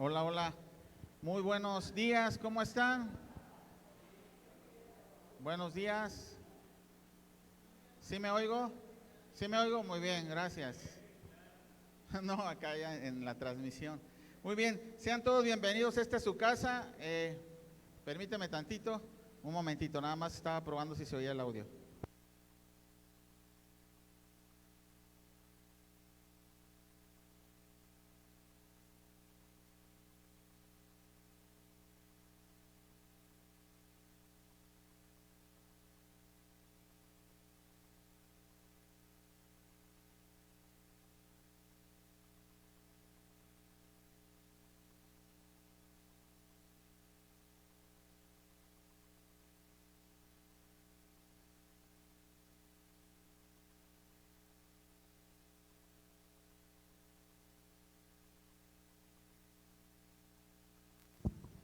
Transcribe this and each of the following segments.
Hola, hola. Muy buenos días, ¿cómo están? Buenos días. ¿Sí me oigo? ¿Sí me oigo? Muy bien, gracias. No, acá ya en la transmisión. Muy bien, sean todos bienvenidos. Esta es su casa. Permíteme tantito, un momentito, nada más estaba probando si se oía el audio.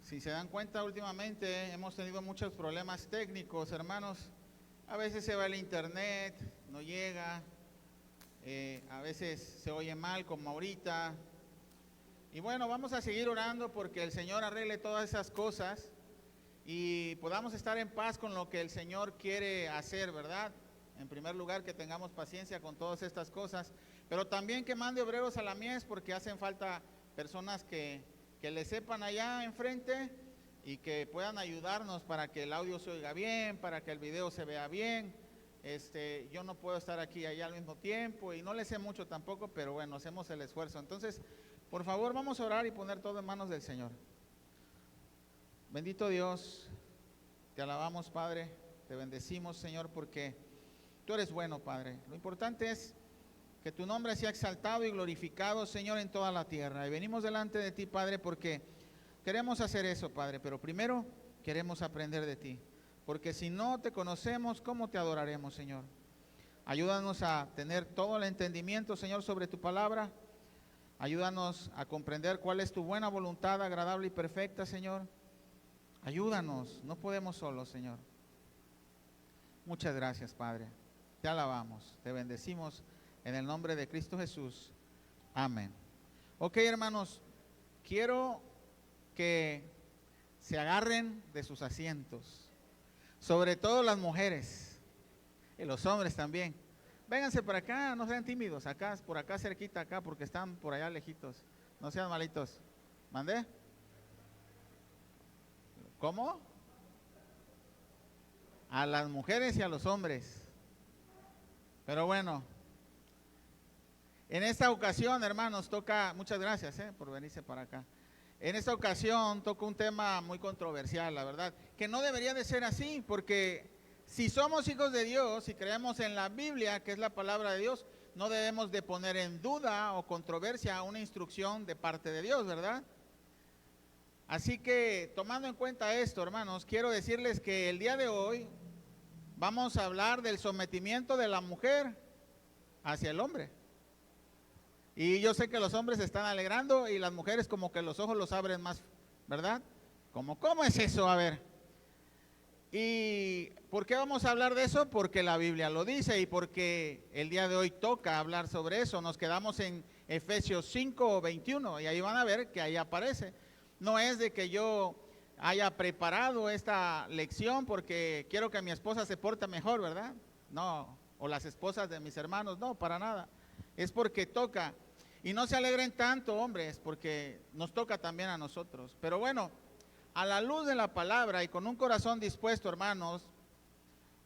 Si se dan cuenta, últimamente hemos tenido muchos problemas técnicos, hermanos. A veces se va el internet, no llega, a veces se oye mal como ahorita. Y bueno, vamos a seguir orando porque el Señor arregle todas esas cosas y podamos estar en paz con lo que el Señor quiere hacer, ¿verdad? En primer lugar, que tengamos paciencia con todas estas cosas, pero también que mande obreros a la mies porque hacen falta personas que le sepan allá enfrente y que puedan ayudarnos para que el audio se oiga bien, para que el video se vea bien. Yo no puedo estar aquí y allá al mismo tiempo y no le sé mucho tampoco, pero bueno, hacemos el esfuerzo. Entonces, por favor, vamos a orar y poner todo en manos del Señor. Bendito Dios, te alabamos, Padre, te bendecimos, Señor, porque tú eres bueno, Padre. Lo importante es que tu nombre sea exaltado y glorificado, Señor, en toda la tierra. Y venimos delante de ti, Padre, porque queremos hacer eso, Padre, pero primero queremos aprender de ti, porque si no te conocemos, ¿cómo te adoraremos, Señor? Ayúdanos a tener todo el entendimiento, Señor, sobre tu palabra. Ayúdanos a comprender cuál es tu buena voluntad, agradable y perfecta, Señor. Ayúdanos, no podemos solos, Señor. Muchas gracias, Padre. Te alabamos, te bendecimos en el nombre de Cristo Jesús. Amén. Ok, hermanos, quiero que se agarren de sus asientos, sobre todo las mujeres y los hombres también. Vénganse por acá, no sean tímidos, acá, por acá cerquita, acá, porque están por allá lejitos. No sean malitos. ¿Mandé? ¿Cómo? A las mujeres y a los hombres. Pero bueno, en esta ocasión, hermanos, toca, muchas gracias por venirse para acá. En esta ocasión toca un tema muy controversial, la verdad, que no debería de ser así, porque si somos hijos de Dios y creemos en la Biblia, que es la palabra de Dios, no debemos de poner en duda o controversia una instrucción de parte de Dios, ¿verdad? Así que, tomando en cuenta esto, hermanos, quiero decirles que el día de hoy vamos a hablar del sometimiento de la mujer hacia el hombre. Y yo sé que los hombres se están alegrando y las mujeres como que los ojos los abren más, ¿verdad? ¿Cómo es eso? A ver. ¿Y por qué vamos a hablar de eso? Porque la Biblia lo dice y porque el día de hoy toca hablar sobre eso. Nos quedamos en Efesios 5:21 y ahí van a ver que ahí aparece. No es de que yo haya preparado esta lección porque quiero que mi esposa se porte mejor, ¿verdad? No, o las esposas de mis hermanos, no, para nada. Es porque toca. Y no se alegren tanto, hombres, porque nos toca también a nosotros. Pero bueno, a la luz de la palabra y con un corazón dispuesto, hermanos,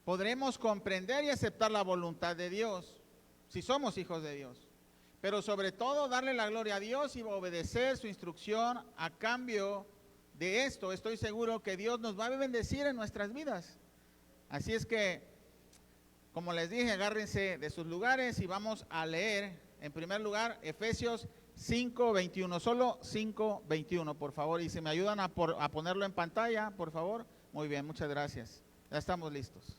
podremos comprender y aceptar la voluntad de Dios, si somos hijos de Dios. Pero sobre todo darle la gloria a Dios y obedecer su instrucción. A cambio de esto, estoy seguro que Dios nos va a bendecir en nuestras vidas. Así es que, como les dije, agárrense de sus lugares y vamos a leer, en primer lugar, Efesios 5:21, solo 5:21, por favor. Y si me ayudan a ponerlo en pantalla, por favor. Muy bien, muchas gracias. Ya estamos listos.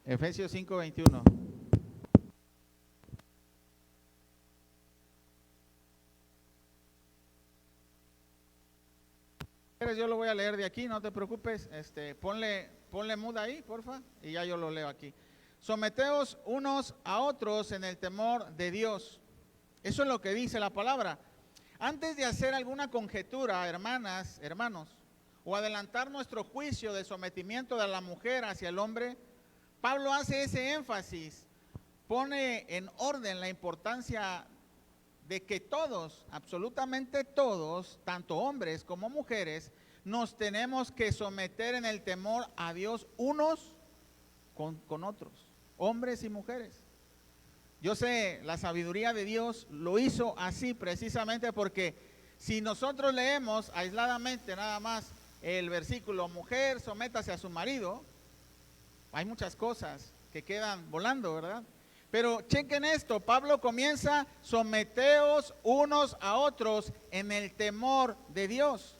Efesios 5:21. quieres yo lo voy a leer de aquí, no te preocupes. Ponle muda ahí, porfa, y ya yo lo leo aquí. Someteos unos a otros en el temor de Dios. Eso es lo que dice la palabra. Antes de hacer alguna conjetura, hermanas, hermanos, o adelantar nuestro juicio de sometimiento de la mujer hacia el hombre, Pablo hace ese énfasis, pone en orden la importancia de que todos, absolutamente todos, tanto hombres como mujeres, nos tenemos que someter en el temor a Dios unos con otros, hombres y mujeres. Yo sé, la sabiduría de Dios lo hizo así precisamente porque si nosotros leemos aisladamente nada más el versículo, mujer, sométase a su marido, hay muchas cosas que quedan volando, ¿verdad? Pero chequen esto, Pablo comienza, someteos unos a otros en el temor de Dios.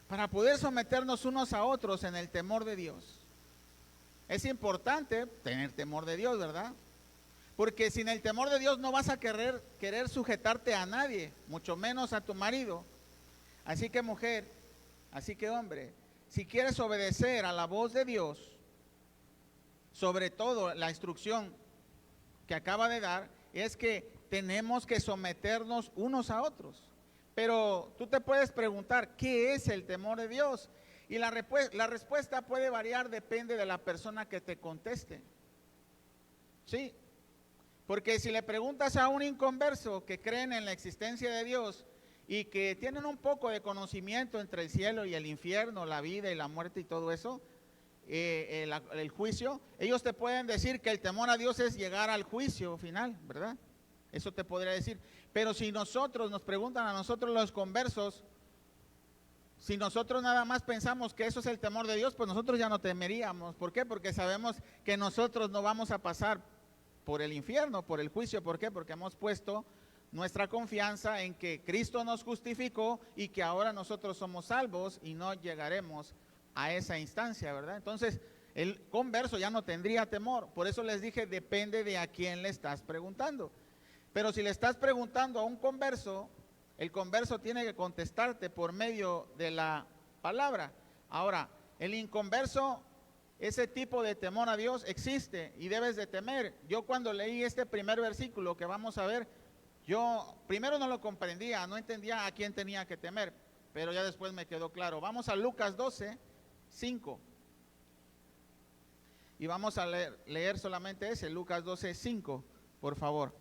Para poder someternos unos a otros en el temor de Dios, es importante tener temor de Dios, ¿verdad? Porque sin el temor de Dios no vas a querer sujetarte a nadie, mucho menos a tu marido. Así que mujer, así que hombre, si quieres obedecer a la voz de Dios, sobre todo la instrucción que acaba de dar, es que tenemos que someternos unos a otros. Pero tú te puedes preguntar, ¿qué es el temor de Dios? Y la respuesta puede variar, depende de la persona que te conteste. Sí, porque si le preguntas a un inconverso que creen en la existencia de Dios y que tienen un poco de conocimiento entre el cielo y el infierno, la vida y la muerte y todo eso, el juicio, ellos te pueden decir que el temor a Dios es llegar al juicio final, ¿verdad? Eso te podría decir. Pero si nosotros nos preguntan a nosotros los conversos, si nosotros nada más pensamos que eso es el temor de Dios, pues nosotros ya no temeríamos. ¿Por qué? Porque sabemos que nosotros no vamos a pasar por el infierno, por el juicio. ¿Por qué? Porque hemos puesto nuestra confianza en que Cristo nos justificó y que ahora nosotros somos salvos y no llegaremos a esa instancia, ¿verdad? Entonces, el converso ya no tendría temor. Por eso les dije, depende de a quién le estás preguntando. Pero si le estás preguntando a un converso, el converso tiene que contestarte por medio de la palabra. Ahora, el inconverso, ese tipo de temor a Dios existe y debes de temer. Yo cuando leí este primer versículo que vamos a ver, yo primero no lo comprendía, no entendía a quién tenía que temer, pero ya después me quedó claro. Vamos a Lucas 12, 5. Y vamos a leer solamente ese, Lucas 12, 5, por favor.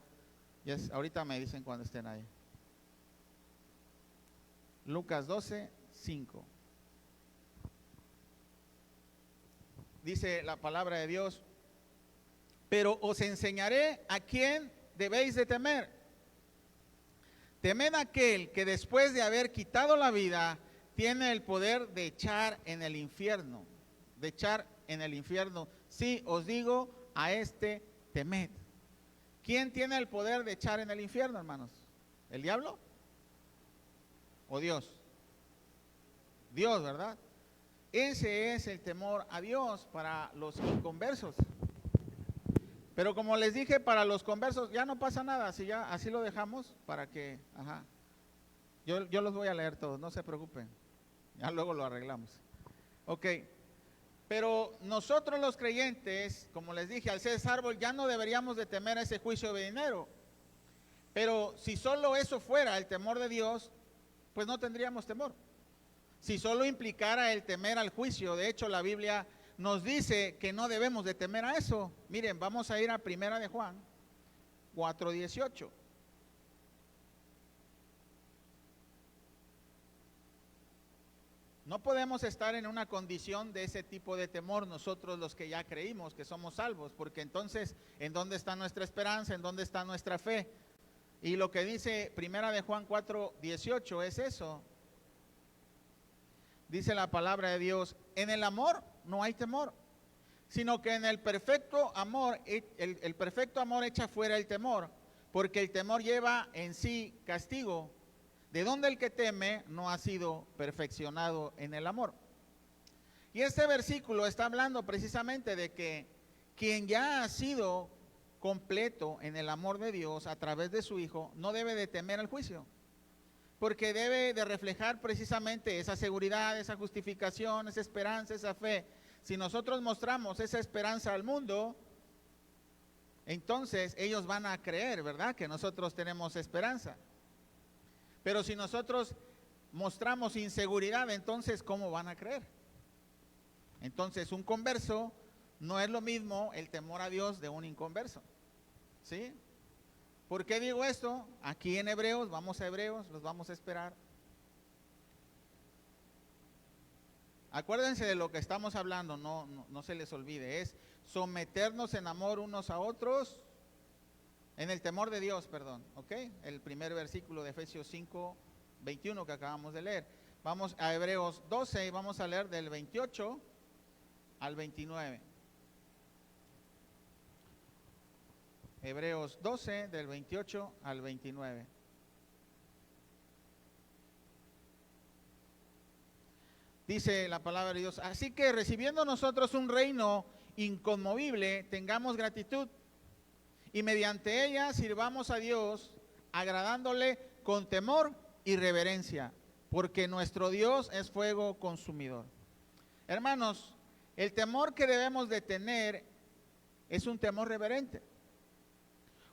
Ahorita me dicen cuando estén ahí. Lucas 12, 5. Dice la palabra de Dios, pero os enseñaré a quién debéis de temer. Temed a aquel que después de haber quitado la vida, tiene el poder de echar en el infierno. De echar en el infierno. Sí, os digo, a este temed. ¿Quién tiene el poder de echar en el infierno, hermanos? ¿El diablo? ¿O Dios? Dios, ¿verdad? Ese es el temor a Dios para los inconversos. Pero como les dije, para los conversos ya no pasa nada, así lo dejamos para que, yo los voy a leer todos, no se preocupen, ya luego lo arreglamos. Ok, pero nosotros los creyentes, como les dije, al ser árbol ya no deberíamos de temer ese juicio venidero. Pero si solo eso fuera el temor de Dios, pues no tendríamos temor. Si solo implicara el temer al juicio, de hecho la Biblia nos dice que no debemos de temer a eso. Miren, vamos a ir a Primera de Juan 4:18. No podemos estar en una condición de ese tipo de temor nosotros los que ya creímos que somos salvos, porque entonces, ¿en dónde está nuestra esperanza? ¿En dónde está nuestra fe? Y lo que dice Primera de Juan 4:18 es eso. Dice la palabra de Dios, en el amor no hay temor, sino que en el perfecto amor, el perfecto amor echa fuera el temor, porque el temor lleva en sí castigo, de donde el que teme no ha sido perfeccionado en el amor. Y este versículo está hablando precisamente de que quien ya ha sido completo en el amor de Dios a través de su Hijo, no debe de temer el juicio. porque debe de reflejar precisamente esa seguridad, esa justificación, esa esperanza, esa fe. Si nosotros mostramos esa esperanza al mundo, entonces ellos van a creer, ¿verdad?, que nosotros tenemos esperanza. Pero si nosotros mostramos inseguridad, entonces ¿cómo van a creer? Entonces un converso no es lo mismo el temor a Dios de un inconverso, ¿sí? ¿Por qué digo esto? Aquí en Hebreos, vamos a Hebreos, los vamos a esperar. Acuérdense de lo que estamos hablando, no se les olvide, es someternos en amor unos a otros, en el temor de Dios, perdón, ¿ok? El primer versículo de Efesios 5, 21 que acabamos de leer. Vamos a Hebreos 12 y vamos a leer del 28 al 29. Hebreos 12, del 28 al 29. Dice la palabra de Dios: así que recibiendo nosotros un reino inconmovible, tengamos gratitud y mediante ella sirvamos a Dios, agradándole con temor y reverencia, porque nuestro Dios es fuego consumidor. Hermanos, el temor que debemos de tener es un temor reverente.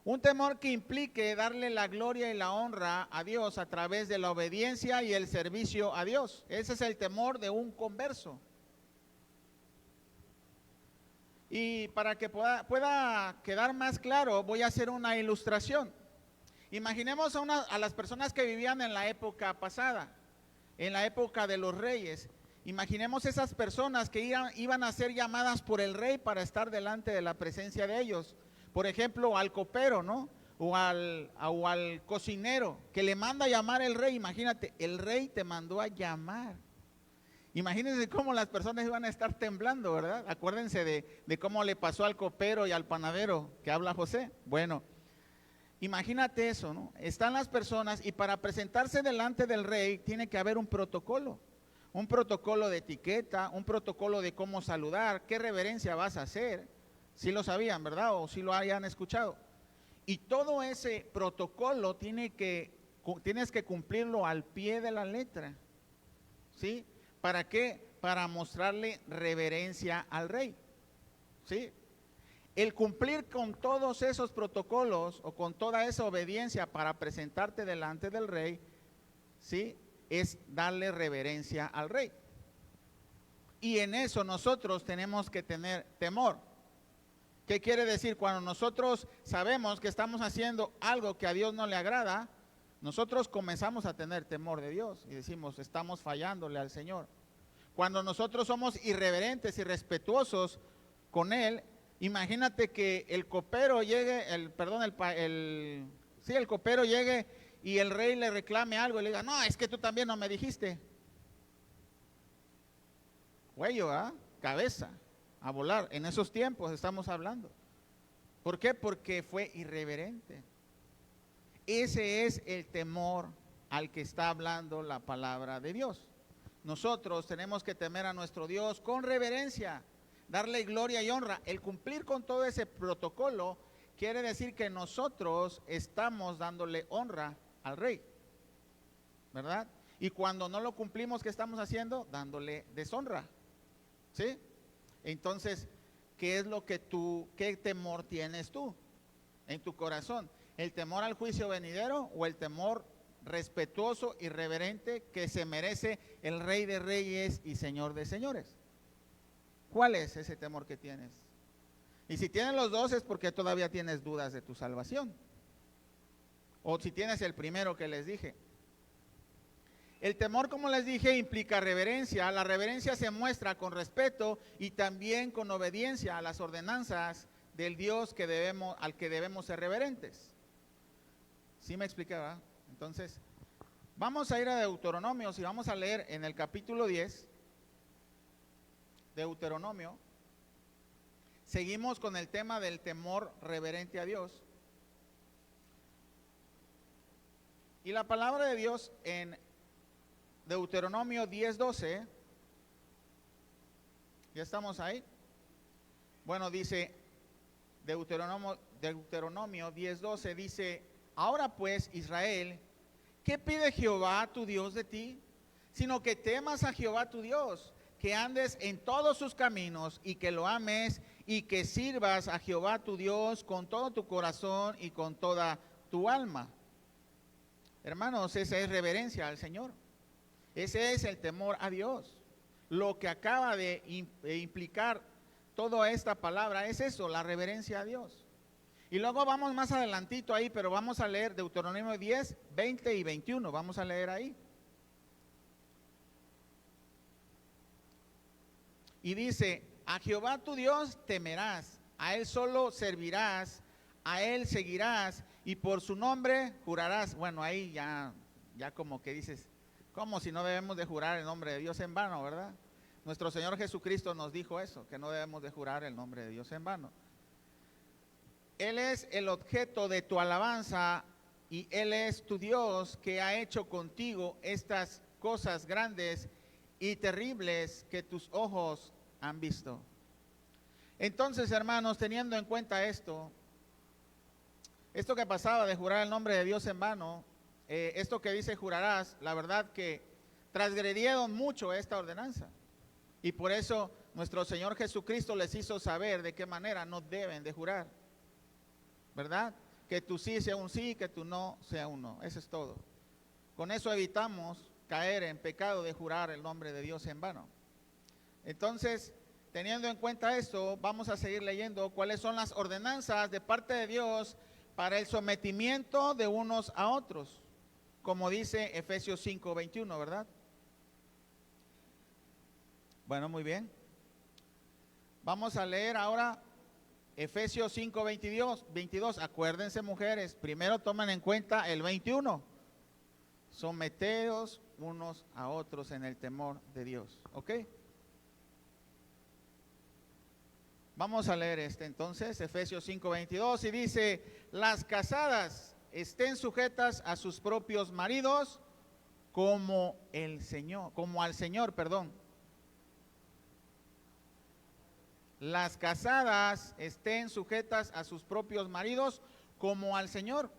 Un temor que implique darle la gloria y la honra a Dios a través de la obediencia y el servicio a Dios. Ese es el temor de un converso. Y para que pueda quedar más claro, voy a hacer una ilustración. Imaginemos a las personas que vivían en la época pasada, en la época de los reyes. Imaginemos esas personas que iban a ser llamadas por el rey para estar delante de la presencia de ellos. Por ejemplo, al copero, ¿no? O al cocinero que le manda a llamar el rey. Imagínate, el rey te mandó a llamar. Imagínense cómo las personas iban a estar temblando, ¿verdad? Acuérdense de cómo le pasó al copero y al panadero que habla José. Bueno, imagínate eso, ¿no? Están las personas y para presentarse delante del rey tiene que haber un protocolo de etiqueta, un protocolo de cómo saludar, qué reverencia vas a hacer. Si lo sabían, ¿verdad? O si lo hayan escuchado. Y todo ese protocolo tienes que cumplirlo al pie de la letra, ¿sí? ¿Para qué? Para mostrarle reverencia al rey, ¿sí? El cumplir con todos esos protocolos o con toda esa obediencia para presentarte delante del rey, ¿sí?, es darle reverencia al rey. Y en eso nosotros tenemos que tener temor. ¿Qué quiere decir? Cuando nosotros sabemos que estamos haciendo algo que a Dios no le agrada, nosotros comenzamos a tener temor de Dios y decimos, estamos fallándole al Señor. Cuando nosotros somos irreverentes y respetuosos con Él, imagínate que el copero llegue, el copero llegue y el rey le reclame algo y le diga, no, es que tú también no me dijiste. Cuello, cabeza, a volar. En esos tiempos estamos hablando. ¿Por qué? Porque fue irreverente. Ese es el temor al que está hablando la palabra de Dios. Nosotros tenemos que temer a nuestro Dios con reverencia, darle gloria y honra. El cumplir con todo ese protocolo quiere decir que nosotros estamos dándole honra al rey, ¿verdad? Y cuando no lo cumplimos, ¿qué estamos haciendo? Dándole deshonra, ¿sí? Entonces, qué temor tienes tú en tu corazón? ¿El temor al juicio venidero o el temor respetuoso y reverente que se merece el Rey de Reyes y Señor de Señores? ¿Cuál es ese temor que tienes? Y si tienes los dos es porque todavía tienes dudas de tu salvación. O si tienes el primero que les dije. El temor, como les dije, implica reverencia. La reverencia se muestra con respeto y también con obediencia a las ordenanzas del Dios al que debemos ser reverentes. ¿Sí me explicaba? Entonces, vamos a ir a Deuteronomio y vamos a leer en el capítulo 10, Deuteronomio. Seguimos con el tema del temor reverente a Dios. Y la palabra de Dios en Deuteronomio 10:12, ¿ya estamos ahí? Bueno, dice Deuteronomio 10:12, dice, ahora pues Israel, ¿Qué pide Jehová tu Dios de ti? Sino que temas a Jehová tu Dios, que andes en todos sus caminos y que lo ames y que sirvas a Jehová tu Dios con todo tu corazón y con toda tu alma. Hermanos, esa es reverencia al Señor. Ese es el temor a Dios. Lo que acaba de implicar toda esta palabra es eso, la reverencia a Dios. Y luego vamos más adelantito ahí, pero vamos a leer Deuteronomio 10, 20 y 21. Vamos a leer ahí. Y dice, a Jehová tu Dios temerás, a Él solo servirás, a Él seguirás y por su nombre jurarás. Bueno, ahí ya como que dices, ¿cómo si no debemos de jurar el nombre de Dios en vano, verdad? Nuestro Señor Jesucristo nos dijo eso, que no debemos de jurar el nombre de Dios en vano. Él es el objeto de tu alabanza y Él es tu Dios que ha hecho contigo estas cosas grandes y terribles que tus ojos han visto. Entonces, hermanos, teniendo en cuenta esto que pasaba de jurar el nombre de Dios en vano, esto que dice jurarás, la verdad que transgredieron mucho esta ordenanza. Y por eso nuestro Señor Jesucristo les hizo saber de qué manera no deben de jurar, ¿verdad? Que tu sí sea un sí, que tu no sea un no. Eso es todo. Con eso evitamos caer en pecado de jurar el nombre de Dios en vano. Entonces, teniendo en cuenta esto, vamos a seguir leyendo cuáles son las ordenanzas de parte de Dios para el sometimiento de unos a otros, como dice Efesios 5, 21, ¿verdad? Bueno, muy bien. Vamos a leer ahora Efesios 5, 22. Acuérdense, mujeres, primero tomen en cuenta el 21. Someteos unos a otros en el temor de Dios, ¿ok? Vamos a leer entonces, Efesios 5, 22, y dice, las casadas estén sujetas a sus propios maridos como al Señor, perdón. Las casadas estén sujetas a sus propios maridos como al Señor.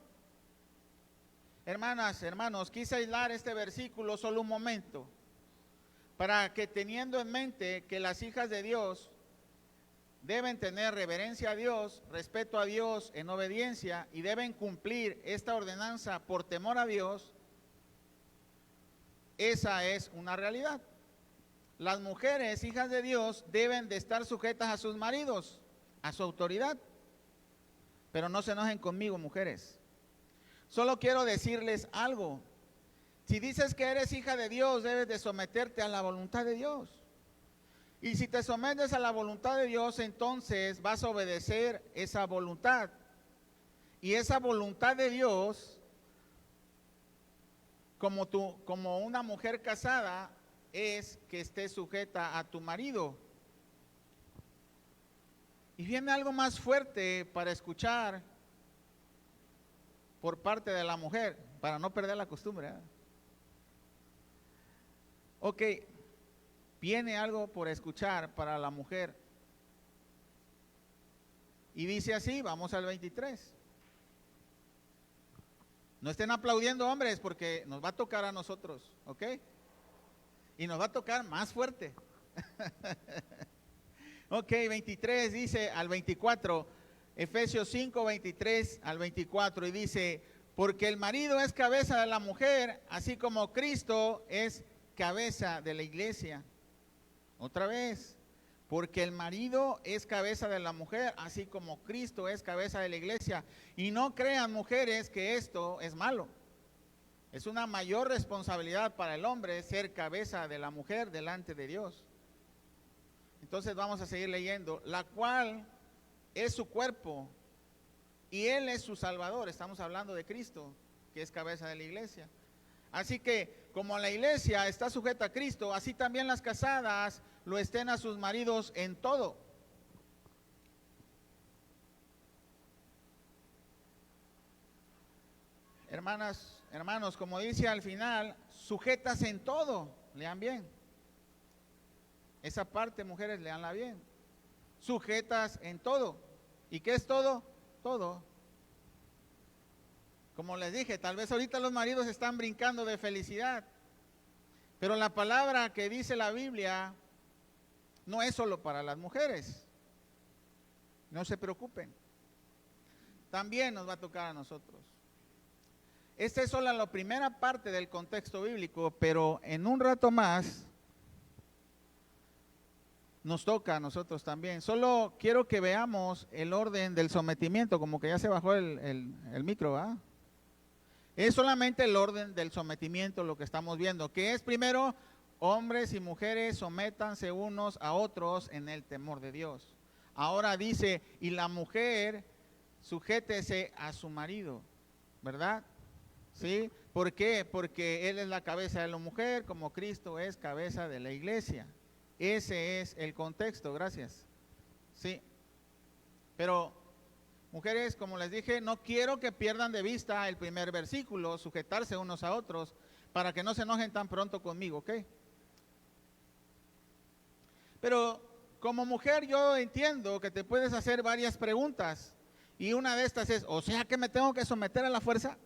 Hermanas, hermanos, quise aislar este versículo solo un momento, para que teniendo en mente que las hijas de Dios deben tener reverencia a Dios, respeto a Dios en obediencia y deben cumplir esta ordenanza por temor a Dios, esa es una realidad. Las mujeres, hijas de Dios, deben de estar sujetas a sus maridos, a su autoridad. Pero no se enojen conmigo, mujeres. Solo quiero decirles algo. Si dices que eres hija de Dios, debes de someterte a la voluntad de Dios. Y si te sometes a la voluntad de Dios, entonces vas a obedecer esa voluntad. Y esa voluntad de Dios, como una mujer casada, es que estés sujeta a tu marido. Y viene algo más fuerte para escuchar por parte de la mujer, para no perder la costumbre, ¿eh? Ok, viene algo por escuchar para la mujer. Y dice así, vamos al 23. No estén aplaudiendo, hombres, porque nos va a tocar a nosotros, ¿ok? Y nos va a tocar más fuerte. Ok, 23 dice al 24, Efesios 5, 23 al 24, y dice, porque el marido es cabeza de la mujer, así como Cristo es cabeza de la iglesia. Otra vez, porque el marido es cabeza de la mujer, así como Cristo es cabeza de la iglesia. Y no crean, mujeres, que esto es malo. Es una mayor responsabilidad para el hombre ser cabeza de la mujer delante de Dios. Entonces vamos a seguir leyendo, la cual es su cuerpo y Él es su Salvador. Estamos hablando de Cristo, que es cabeza de la iglesia. Así que como la iglesia está sujeta a Cristo, así también las casadas lo estén a sus maridos en todo. Hermanas, hermanos, como dice al final, sujetas en todo. Lean bien. Esa parte, mujeres, leanla bien. Sujetas en todo. ¿Y qué es todo? Todo. Como les dije, tal vez ahorita los maridos están brincando de felicidad, pero la palabra que dice la Biblia no es solo para las mujeres. No se preocupen. También nos va a tocar a nosotros. Esta es solo la primera parte del contexto bíblico, pero en un rato más nos toca a nosotros también. Solo quiero que veamos el orden del sometimiento, como que ya se bajó el micro, ¿va? Es solamente el orden del sometimiento lo que estamos viendo, que es primero, hombres y mujeres sométanse unos a otros en el temor de Dios. Ahora dice, y la mujer sujétese a su marido, ¿verdad? ¿Sí? ¿Por qué? Porque Él es la cabeza de la mujer, como Cristo es cabeza de la iglesia. Ese es el contexto, gracias. Sí. Pero, mujeres, como les dije, no quiero que pierdan de vista el primer versículo, sujetarse unos a otros, para que no se enojen tan pronto conmigo, ¿ok? Pero, como mujer, yo entiendo que te puedes hacer varias preguntas. Y una de estas es, ¿o sea que me tengo que someter a la fuerza?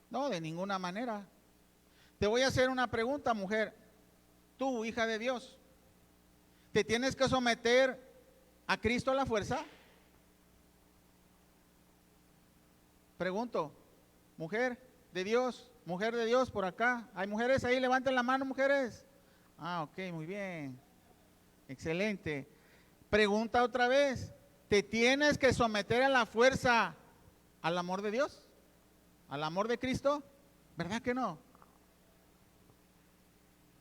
No, de ninguna manera. Te voy a hacer una pregunta, mujer. Tú, hija de Dios, ¿te tienes que someter a Cristo a la fuerza? Pregunto, mujer de Dios por acá. ¿Hay mujeres ahí? Levanten la mano, mujeres. Ah, ok, muy bien. Excelente. Pregunta otra vez, ¿te tienes que someter a la fuerza al amor de Dios? ¿Al amor de Cristo? ¿Verdad que no?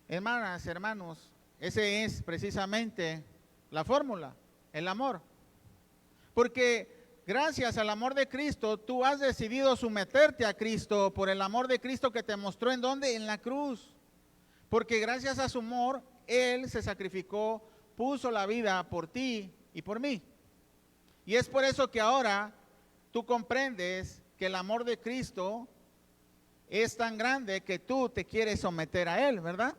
Hermanas, hermanos, ese es precisamente la fórmula, el amor. Porque gracias al amor de Cristo, tú has decidido someterte a Cristo por el amor de Cristo que te mostró en dónde, en la cruz. Porque gracias a su amor, Él se sacrificó, puso la vida por ti y por mí. Y es por eso que ahora tú comprendes que el amor de Cristo es tan grande que tú te quieres someter a Él, ¿verdad?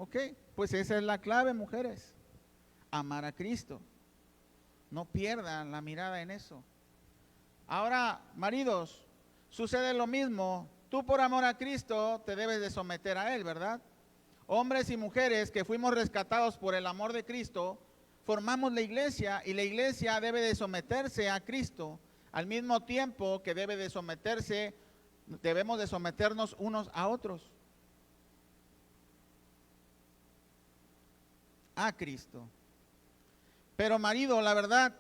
Ok, pues esa es la clave, mujeres. Amar a Cristo. No pierdan la mirada en eso. Ahora, maridos, sucede lo mismo. Tú por amor a Cristo te debes de someter a Él, ¿verdad? Hombres y mujeres que fuimos rescatados por el amor de Cristo, formamos la iglesia y la iglesia debe de someterse a Cristo al mismo tiempo que debemos de someternos unos a otros. A Cristo. Pero marido, la verdad,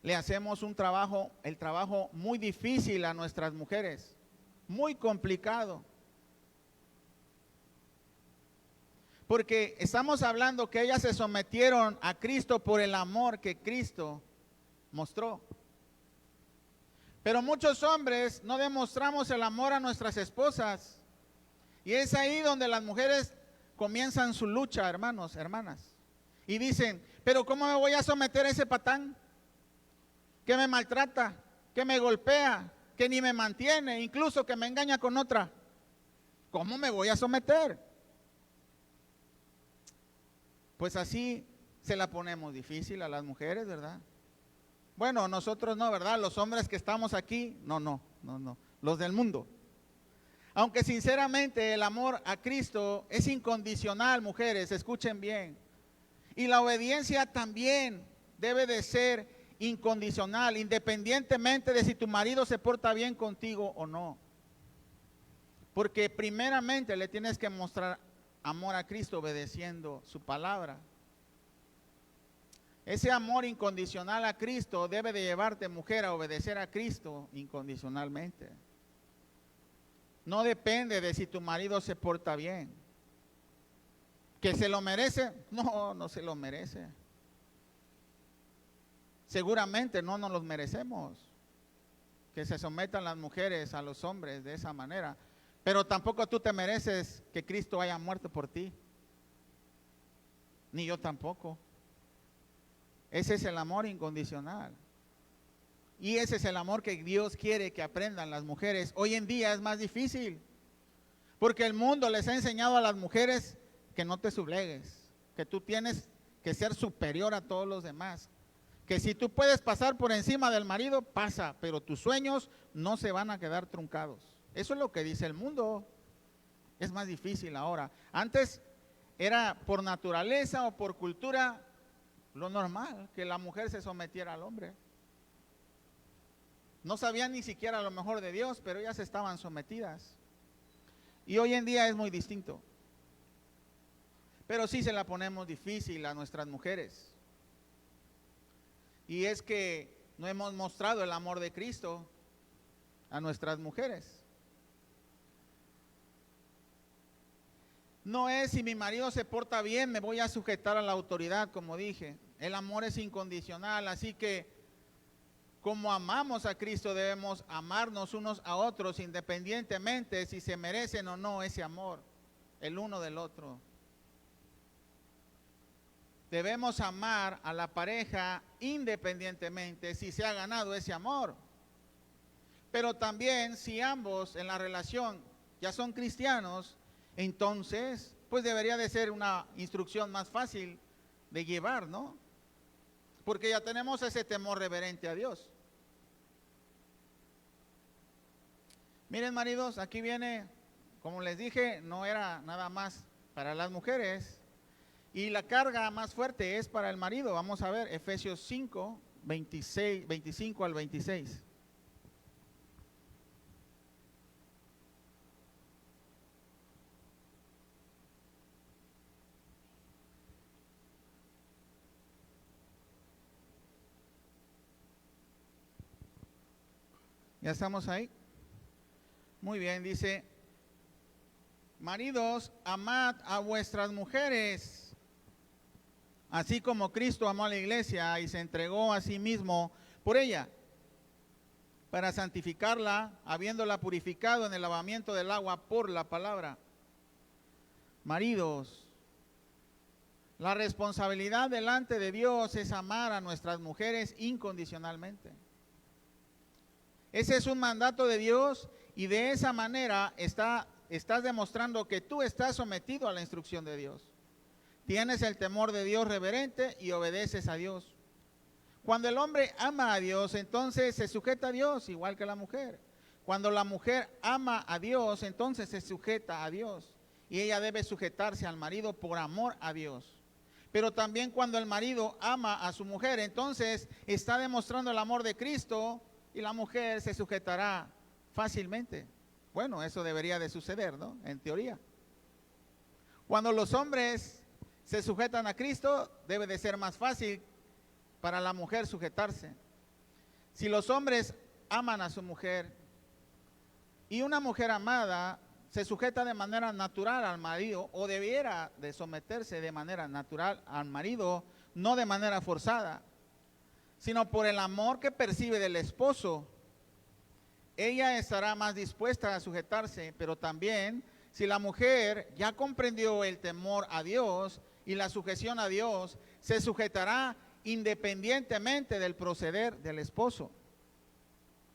le hacemos el trabajo muy difícil a nuestras mujeres, muy complicado. Porque estamos hablando que ellas se sometieron a Cristo por el amor que Cristo mostró. Pero muchos hombres no demostramos el amor a nuestras esposas. Y es ahí donde las mujeres comienzan su lucha, hermanos, hermanas. Y dicen, pero ¿cómo me voy a someter a ese patán? Que me maltrata, que me golpea, que ni me mantiene, incluso que me engaña con otra. ¿Cómo me voy a someter? Pues así se la ponemos difícil a las mujeres, ¿verdad? Bueno, nosotros no, ¿verdad? Los hombres que estamos aquí, no. Los del mundo. Aunque sinceramente el amor a Cristo es incondicional, mujeres, escuchen bien. Y la obediencia también debe de ser incondicional, independientemente de si tu marido se porta bien contigo o no. Porque primeramente le tienes que mostrar amor a Cristo obedeciendo su palabra. Ese amor incondicional a Cristo debe de llevarte, mujer, a obedecer a Cristo incondicionalmente. No depende de si tu marido se porta bien. ¿Que se lo merece? No, no se lo merece. Seguramente no nos los merecemos. Que se sometan las mujeres a los hombres de esa manera. Pero tampoco tú te mereces que Cristo haya muerto por ti. Ni yo tampoco. Ese es el amor incondicional. Y ese es el amor que Dios quiere que aprendan las mujeres. Hoy en día es más difícil. Porque el mundo les ha enseñado a las mujeres que no te sublegues. Que tú tienes que ser superior a todos los demás. Que si tú puedes pasar por encima del marido, pasa, pero tus sueños no se van a quedar truncados. Eso es lo que dice el mundo. Es más difícil ahora. Antes era por naturaleza o por cultura lo normal que la mujer se sometiera al hombre. No sabían ni siquiera lo mejor de Dios, pero ellas estaban sometidas. Y hoy en día es muy distinto. Pero sí se la ponemos difícil a nuestras mujeres. Y es que no hemos mostrado el amor de Cristo a nuestras mujeres. No es si mi marido se porta bien, me voy a sujetar a la autoridad, como dije. El amor es incondicional, así que como amamos a Cristo, debemos amarnos unos a otros independientemente si se merecen o no ese amor, el uno del otro. Debemos amar a la pareja independientemente si se ha ganado ese amor. Pero también si ambos en la relación ya son cristianos, entonces pues debería de ser una instrucción más fácil de llevar, ¿no? Porque ya tenemos ese temor reverente a Dios. Miren, maridos, aquí viene, como les dije, no era nada más para las mujeres. Y la carga más fuerte es para el marido. Vamos a ver, Efesios 5, 25 al 26. ¿Ya estamos ahí? Muy bien, dice: maridos, amad a vuestras mujeres, así como Cristo amó a la iglesia y se entregó a sí mismo por ella, para santificarla, habiéndola purificado en el lavamiento del agua por la palabra. Maridos, la responsabilidad delante de Dios es amar a nuestras mujeres incondicionalmente. Ese es un mandato de Dios y de esa manera estás demostrando que tú estás sometido a la instrucción de Dios. Tienes el temor de Dios reverente y obedeces a Dios. Cuando el hombre ama a Dios, entonces se sujeta a Dios, igual que la mujer. Cuando la mujer ama a Dios, entonces se sujeta a Dios. Y ella debe sujetarse al marido por amor a Dios. Pero también cuando el marido ama a su mujer, entonces está demostrando el amor de Cristo y la mujer se sujetará fácilmente. Bueno, eso debería de suceder, ¿no? En teoría. Cuando los hombres se sujetan a Cristo, debe de ser más fácil para la mujer sujetarse. Si los hombres aman a su mujer y una mujer amada se sujeta de manera natural al marido, o debiera de someterse de manera natural al marido, no de manera forzada, sino por el amor que percibe del esposo, ella estará más dispuesta a sujetarse. Pero también, si la mujer ya comprendió el temor a Dios y la sujeción a Dios, se sujetará independientemente del proceder del esposo.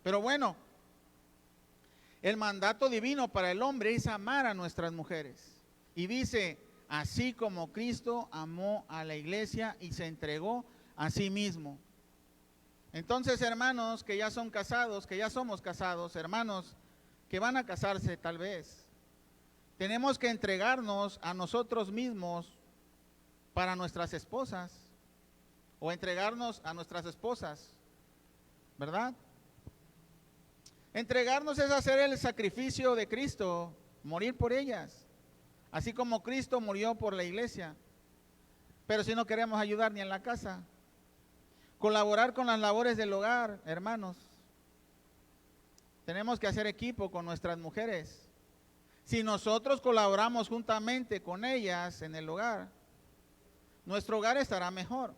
Pero bueno, el mandato divino para el hombre es amar a nuestras mujeres. Y dice: así como Cristo amó a la iglesia y se entregó a sí mismo. Entonces, hermanos que ya son casados, que ya somos casados, hermanos que van a casarse tal vez, tenemos que entregarnos a nosotros mismos para nuestras esposas, o entregarnos a nuestras esposas, ¿verdad? Entregarnos es hacer el sacrificio de Cristo, morir por ellas, así como Cristo murió por la iglesia. Pero si no queremos ayudar ni en la casa, colaborar con las labores del hogar, hermanos, tenemos que hacer equipo con nuestras mujeres. Si nosotros colaboramos juntamente con ellas en el hogar, nuestro hogar estará mejor.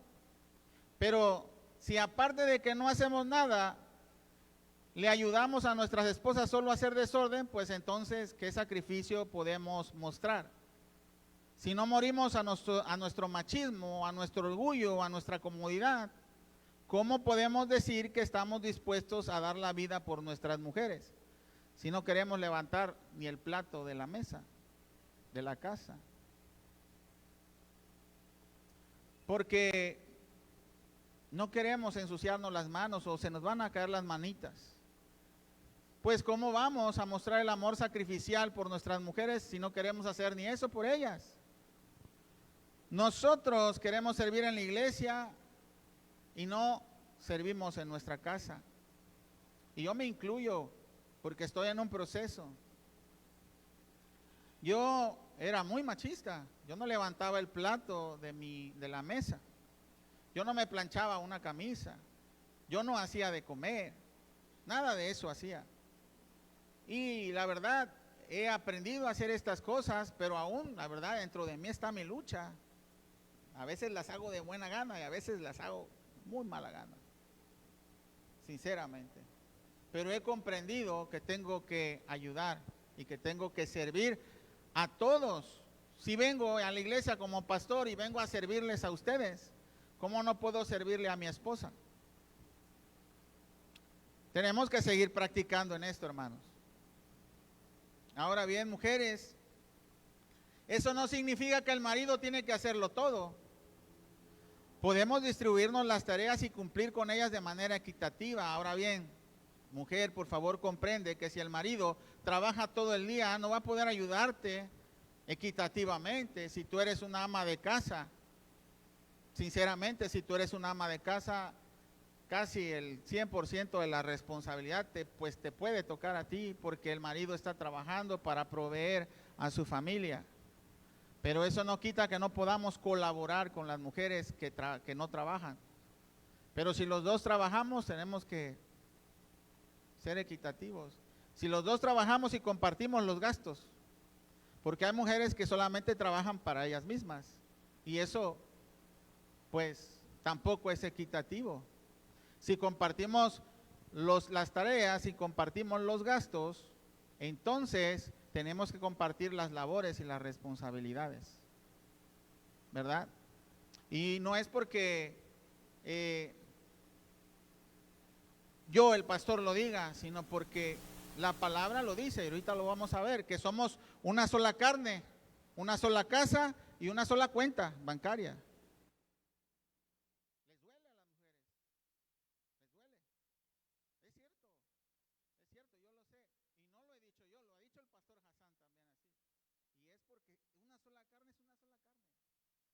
Pero si aparte de que no hacemos nada, le ayudamos a nuestras esposas solo a hacer desorden, pues entonces, ¿qué sacrificio podemos mostrar? Si no morimos a nuestro machismo, a nuestro orgullo, a nuestra comodidad, ¿cómo podemos decir que estamos dispuestos a dar la vida por nuestras mujeres si no queremos levantar ni el plato de la mesa, de la casa? Porque No queremos ensuciarnos las manos o se nos van a caer las manitas. Pues ¿cómo vamos a mostrar el amor sacrificial por nuestras mujeres si no queremos hacer ni eso por ellas? Nosotros queremos servir en la iglesia y no servimos en nuestra casa. Y yo me incluyo porque estoy en un proceso. Yo era muy machista. Yo no levantaba el plato de la mesa. Yo no me planchaba una camisa. Yo no hacía de comer. Nada de eso hacía. Y la verdad, he aprendido a hacer estas cosas, pero aún, la verdad, dentro de mí está mi lucha. A veces las hago de buena gana y a veces las hago muy mala gana. Sinceramente. Pero he comprendido que tengo que ayudar y que tengo que servir a todos. Si vengo a la iglesia como pastor y vengo a servirles a ustedes, ¿cómo no puedo servirle a mi esposa? Tenemos que seguir practicando en esto, hermanos. Ahora bien, mujeres, eso no significa que el marido tiene que hacerlo todo. Podemos distribuirnos las tareas y cumplir con ellas de manera equitativa. Ahora bien, mujer, por favor comprende que si el marido trabaja todo el día, no va a poder ayudarte equitativamente. Si tú eres una ama de casa, sinceramente, si tú eres una ama de casa, casi el 100% de la responsabilidad pues te puede tocar a ti porque el marido está trabajando para proveer a su familia. Pero eso no quita que no podamos colaborar con las mujeres que no trabajan. Pero si los dos trabajamos, tenemos que ser equitativos. Si los dos trabajamos y compartimos los gastos, porque hay mujeres que solamente trabajan para ellas mismas y eso pues tampoco es equitativo. Si compartimos las tareas y compartimos los gastos, entonces tenemos que compartir las labores y las responsabilidades, ¿verdad? Y no es porque yo, el pastor, lo diga, sino porque la palabra lo dice, y ahorita lo vamos a ver, que somos una sola carne, una sola casa y una sola cuenta bancaria. ¿Les duele a las mujeres? ¿Les duele? Es cierto, yo lo sé. Y no lo he dicho yo, lo ha dicho el pastor Hassan también así. Y es porque una sola carne es una sola carne.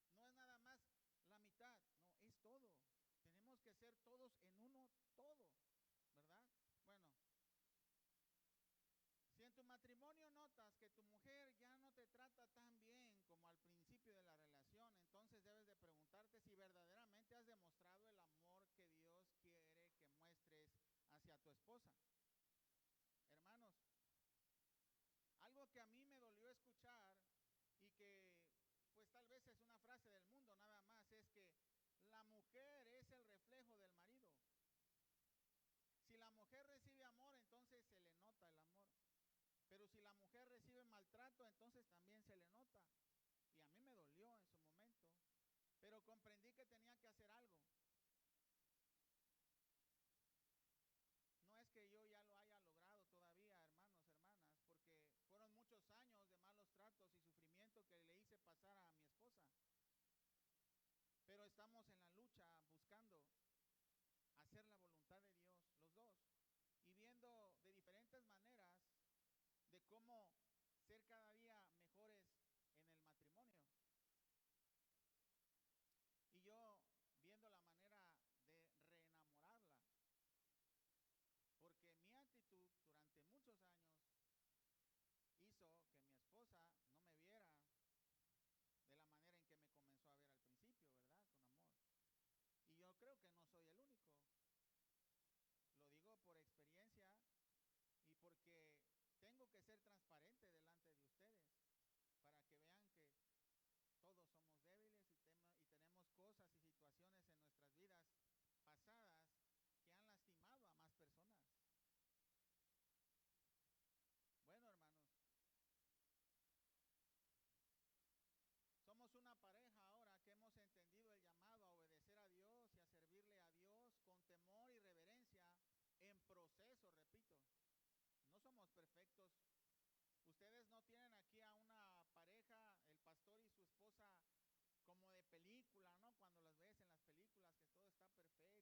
No es nada más la mitad, no, es todo. Tenemos que ser todos en uno, todo, ¿verdad? Bueno, si en tu matrimonio notas que tu mujer ya no te trata tan bien como al principio de la relación, entonces debes de preguntarte si verdaderamente has demostrado el amor que Dios quiere que muestres hacia tu esposa. Hermanos, algo que a mí me dolió escuchar y que pues tal vez es una frase del mundo nada más, es que la mujer es el reflejo del marido. Si la mujer recibe amor, entonces se le nota el amor. Pero si la mujer recibe maltrato, entonces también se le nota. Y a mí me dolió en su momento, pero comprendí que tenía que hacer algo. No es que yo ya lo haya logrado todavía, hermanos, hermanas, porque fueron muchos años de malos tratos y sufrimiento que le hice pasar a mi esposa. Pero estamos en la lucha buscando hacer la voluntad de Dios, los dos, y viendo de diferentes maneras de cómo ser cada día mejores en el matrimonio. Y yo viendo la manera de reenamorarla, porque mi actitud durante muchos años hizo que mi esposa no me viera de la manera en que me comenzó a ver al principio, ¿verdad? Con amor. Y yo creo que no soy el único. Lo digo por experiencia y porque tengo que ser transparente delante de ustedes para que vean que todos somos débiles y tenemos cosas y situaciones en nuestras vidas pasadas que han lastimado a más personas. Bueno, hermanos, somos una pareja ahora que hemos entendido el llamado a obedecer a Dios y a servirle a Dios con temor y reverencia en proceso, repito. No somos perfectos. Ustedes no tienen aquí a una pareja, el pastor y su esposa, como de película, ¿no? Cuando las ves en las películas que todo está perfecto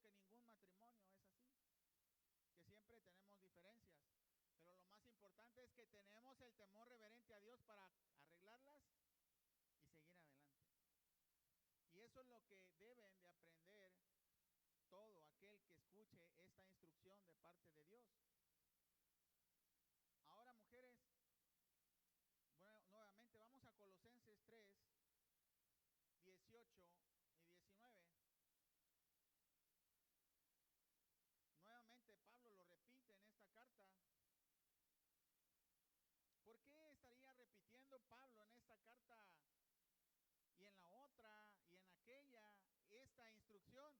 que ningún matrimonio es así, que siempre tenemos diferencias, pero lo más importante es que tenemos el temor reverente a Dios para arreglarlas y seguir adelante. Y eso es lo que deben de aprender todo aquel que escuche esta instrucción de parte de Dios. Ahora, mujeres, bueno, nuevamente vamos a Colosenses 3, 18 y 19. Nuevamente Pablo lo repite en esta carta. ¿Por qué estaría repitiendo Pablo en esta carta y en la otra y en aquella esta instrucción?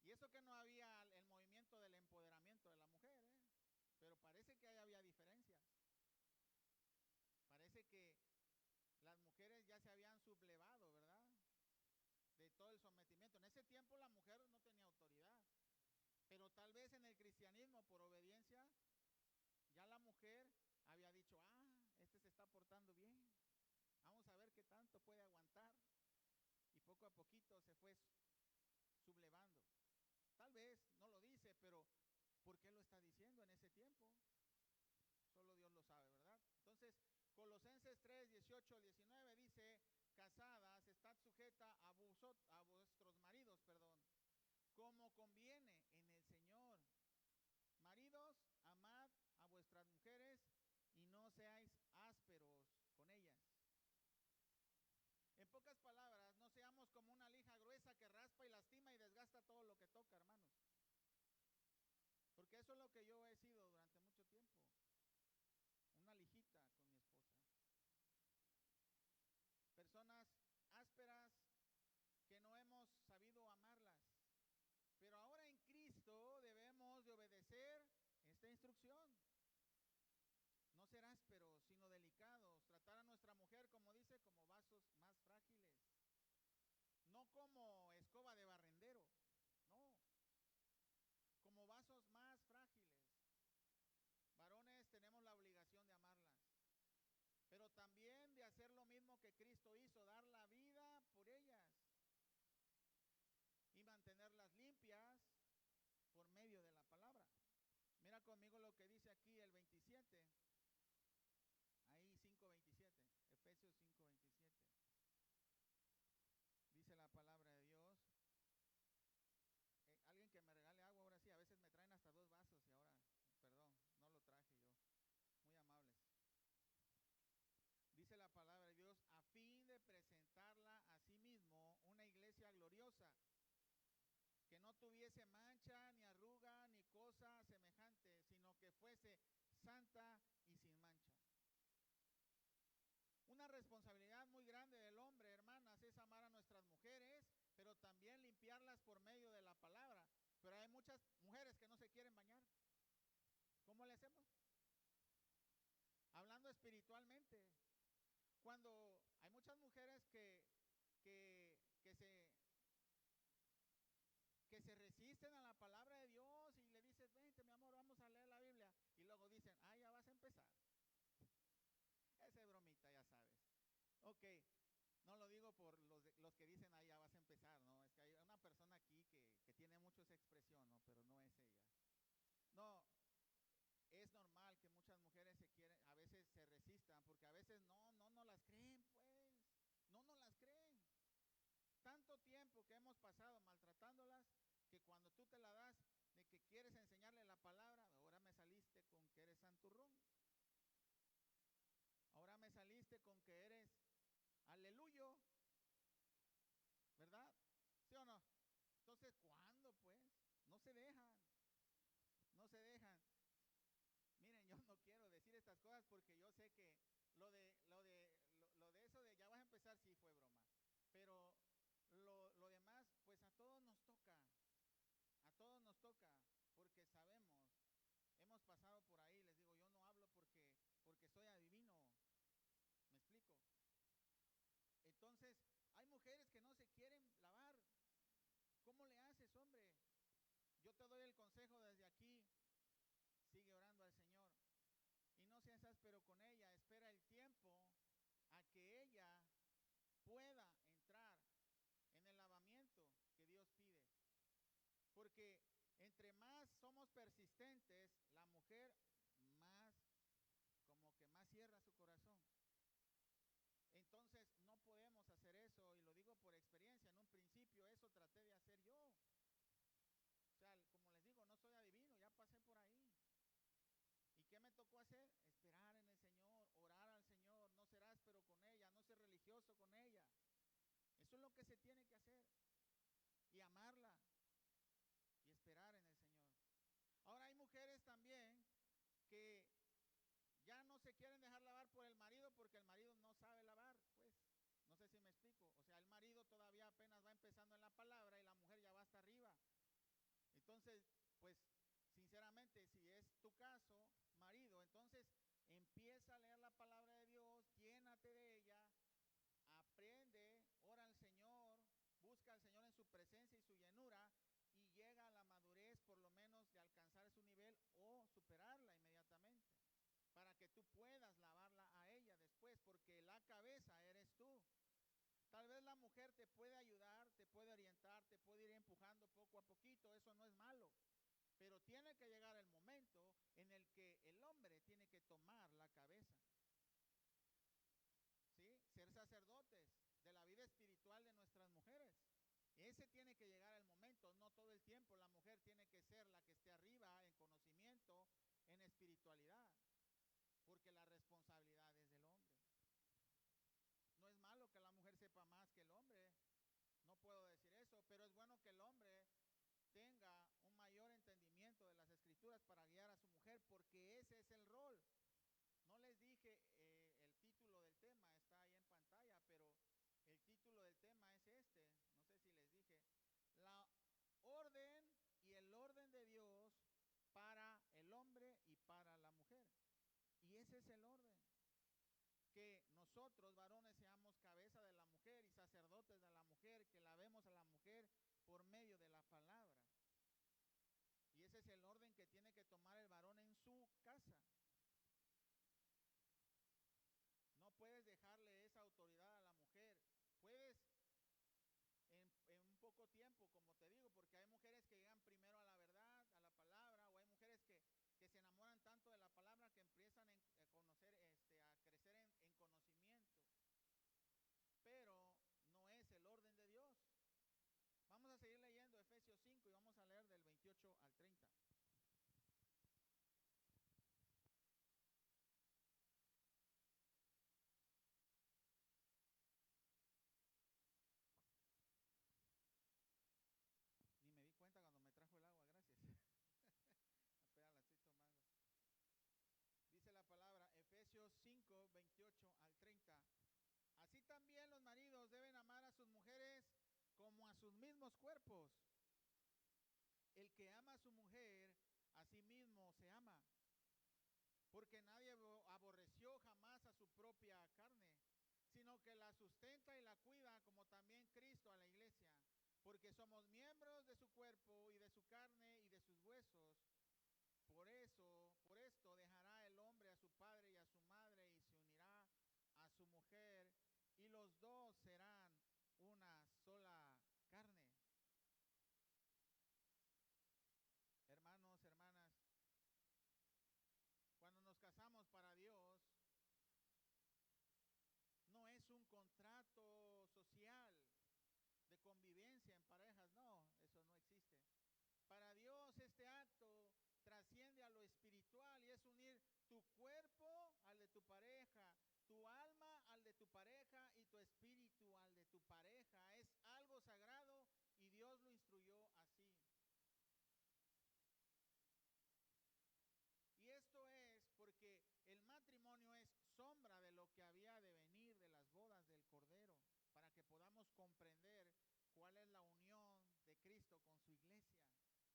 Y eso que no había el movimiento del empoderamiento de la mujer, pero parece que ahí había diferencias. Parece que las mujeres ya se habían sublevado, ¿verdad? De todo el sometimiento. En ese tiempo la mujer no tenía autoridad, pero tal vez en el cristianismo, por obediencia, ya la mujer había dicho, este se está portando bien, vamos a ver qué tanto puede aguantar. Y poco a poquito se fue sublevando. Tal vez no lo dice, pero ¿por qué lo está diciendo en ese tiempo? Solo Dios lo sabe, ¿verdad? Entonces, Colosenses 3, 18, 19 dice, casadas, estad sujeta a vuestros maridos, como conviene en el Señor. Maridos, amad a vuestras mujeres y no seáis ásperos con ellas. En pocas palabras, no seamos como una lija gruesa que raspa y lastima y desgasta todo lo que toca, hermanos. Porque eso es lo que yo he sido durante mucho tiempo. Una lijita con mi esposa. Personas ásperas que no hemos sabido amarlas. Pero ahora en Cristo debemos de obedecer esta instrucción. No ser ásperos, sino delicados. Tratar a nuestra mujer, como dice, como vasos más frágiles. No como escoba de barrendero, no. Como vasos más frágiles. Varones, tenemos la obligación de amarlas, pero también de hacer lo mismo que Cristo hizo, dar la vida por ellas y mantenerlas limpias por medio de la palabra. Mira conmigo lo que dice aquí el 27, ahí 5:27, Efesios 5:27. Dice la palabra de Dios. Alguien que me regale agua ahora sí, a veces me traen hasta 2 vasos y ahora, perdón, no lo traje yo. Muy amables. Dice la palabra de Dios, a fin de presentarla a sí mismo una iglesia gloriosa, que no tuviese mancha, ni arruga, ni cosa semejante, sino que fuese santa y sin mancha. Una responsabilidad muy grande del hombre, hermanas, es amar a nuestras mujeres, pero también limpiarlas por medio de la palabra. Pero hay muchas mujeres que no se quieren bañar. ¿Cómo le hacemos? Hablando espiritualmente. Cuando hay muchas mujeres que se resisten a la palabra de Dios y le dices, vente mi amor, vamos a leer la Biblia. Y luego dicen, ya vas a empezar. Esa es bromita, ya sabes. Ok, no lo digo por los que dicen, ya vas a empezar, ¿no? Es que hay una persona aquí que tiene mucho esa expresión, ¿no? Pero no es ella. No, es normal que muchas mujeres a veces se resistan, porque a veces no las creen, pues. No las creen. Tanto tiempo que hemos pasado maltratándolas, que cuando tú te la das de que quieres enseñarle la palabra, ahora me saliste con que eres santurrón. Ahora me saliste con que eres aleluyo, ¿verdad? ¿Sí o no? Entonces, ¿cuándo pues? No se dejan. No se dejan. Miren, yo no quiero decir estas cosas porque yo sé que lo de eso de ya vas a empezar sí fue broma. Pero lo demás, pues a todos nos toca. A todos nos toca porque sabemos, hemos pasado por ahí. Les digo, yo no hablo porque soy adivino. ¿Me explico? Entonces, hay mujeres que no se quieren lavar. ¿Cómo le haces, hombre? Yo te doy el consejo desde aquí. Sigue orando al Señor. Y no seas áspero con ella. Espera el tiempo a que ella pueda entrar en el lavamiento que Dios pide. porque entre más somos persistentes, la mujer más, como que más cierra su corazón. Entonces no podemos hacer eso, y lo digo por experiencia. En un principio eso traté de hacer yo. O sea, como les digo, no soy adivino, ya pasé por ahí. ¿Y qué me tocó hacer? Esperar en el Señor, orar al Señor, no ser áspero con ella, no ser religioso con ella. Eso es lo que se tiene que hacer. Y amarla y esperar en el Señor. Ahora hay mujeres también que ya no se quieren dejar lavar por el marido porque el marido no sabe lavar, pues. No sé si me explico. O sea, el marido todavía apenas va empezando en la palabra y la mujer ya va hasta arriba. Entonces, pues, sinceramente, si es tu caso, marido, entonces empieza a leer la palabra de Dios, llénate de ella, aprende, ora al Señor, busca al Señor en su presencia y su llenura, y llega a la madurez por lo menos de alcanzar su nivel o superarla inmediatamente, para que tú puedas lavarla a ella después, porque la cabeza eres tú. Tal vez la mujer te puede ayudar, te puede orientar, te puede ir empujando poco a poquito, eso no es malo. Pero tiene que llegar el momento en el que el hombre tiene que tomar la cabeza. ¿Sí? Ser sacerdotes de la vida espiritual de nuestras mujeres. Ese tiene que llegar el momento, no todo el tiempo. La mujer tiene que ser la que esté arriba en conocimiento, en espiritualidad, porque la responsabilidad es del hombre. No es malo que la mujer sepa más que el hombre, no puedo decir eso, pero es bueno que el hombre tenga un mayor entendimiento de las escrituras para guiar a su mujer, porque ese es el rol. No les dije el título del tema, está ahí en pantalla, pero el título del tema es este, no sé si les dije, la orden y el orden de Dios para el hombre y para la mujer. Y ese es el orden. Que nosotros, varones, seamos cabeza de la mujer y sacerdotes de la mujer, que la vemos a la mujer por medio de la palabra. Y ese es el orden que tiene que tomar el varón en su casa. No puedes dejarle esa autoridad a la mujer. Puedes en un poco tiempo, como te digo, porque hay mujeres que llegan primero a la verdad, a la palabra, o hay mujeres que se enamoran tanto de la palabra que empiezan a conocer, a crecer en conocimiento. Pero no es el orden de Dios. Vamos a seguir leyendo Efesios 5 y vamos a leer del 28 al 30. Ni me di cuenta cuando me trajo el agua, gracias. Espera, la estoy tomando. Dice la palabra, Efesios 5, 28 al 30. Así también los maridos deben amar a sus mujeres como a sus mismos cuerpos. El que ama a su mujer, a sí mismo se ama. Porque nadie aborreció jamás a su propia carne, sino que la sustenta y la cuida, como también Cristo a la iglesia. Porque somos miembros de su cuerpo y de su carne y de sus huesos. Por esto dejará el hombre a su padre y a su madre y se unirá a su mujer y los dos serán una sola carne. Hermanos, hermanas, cuando nos casamos para Dios, no es un contrato social de convivencia en parejas, no, eso no existe. Para Dios este acto trasciende a lo espiritual y es unir tu cuerpo al de tu pareja, tu alma al de tu pareja y tu espíritu al de tu pareja. Es algo sagrado y Dios lo instruyó así. Y esto es porque el matrimonio es sombra de lo que había de venir de las bodas del Cordero, para que podamos comprender cuál es la unión de Cristo con su iglesia,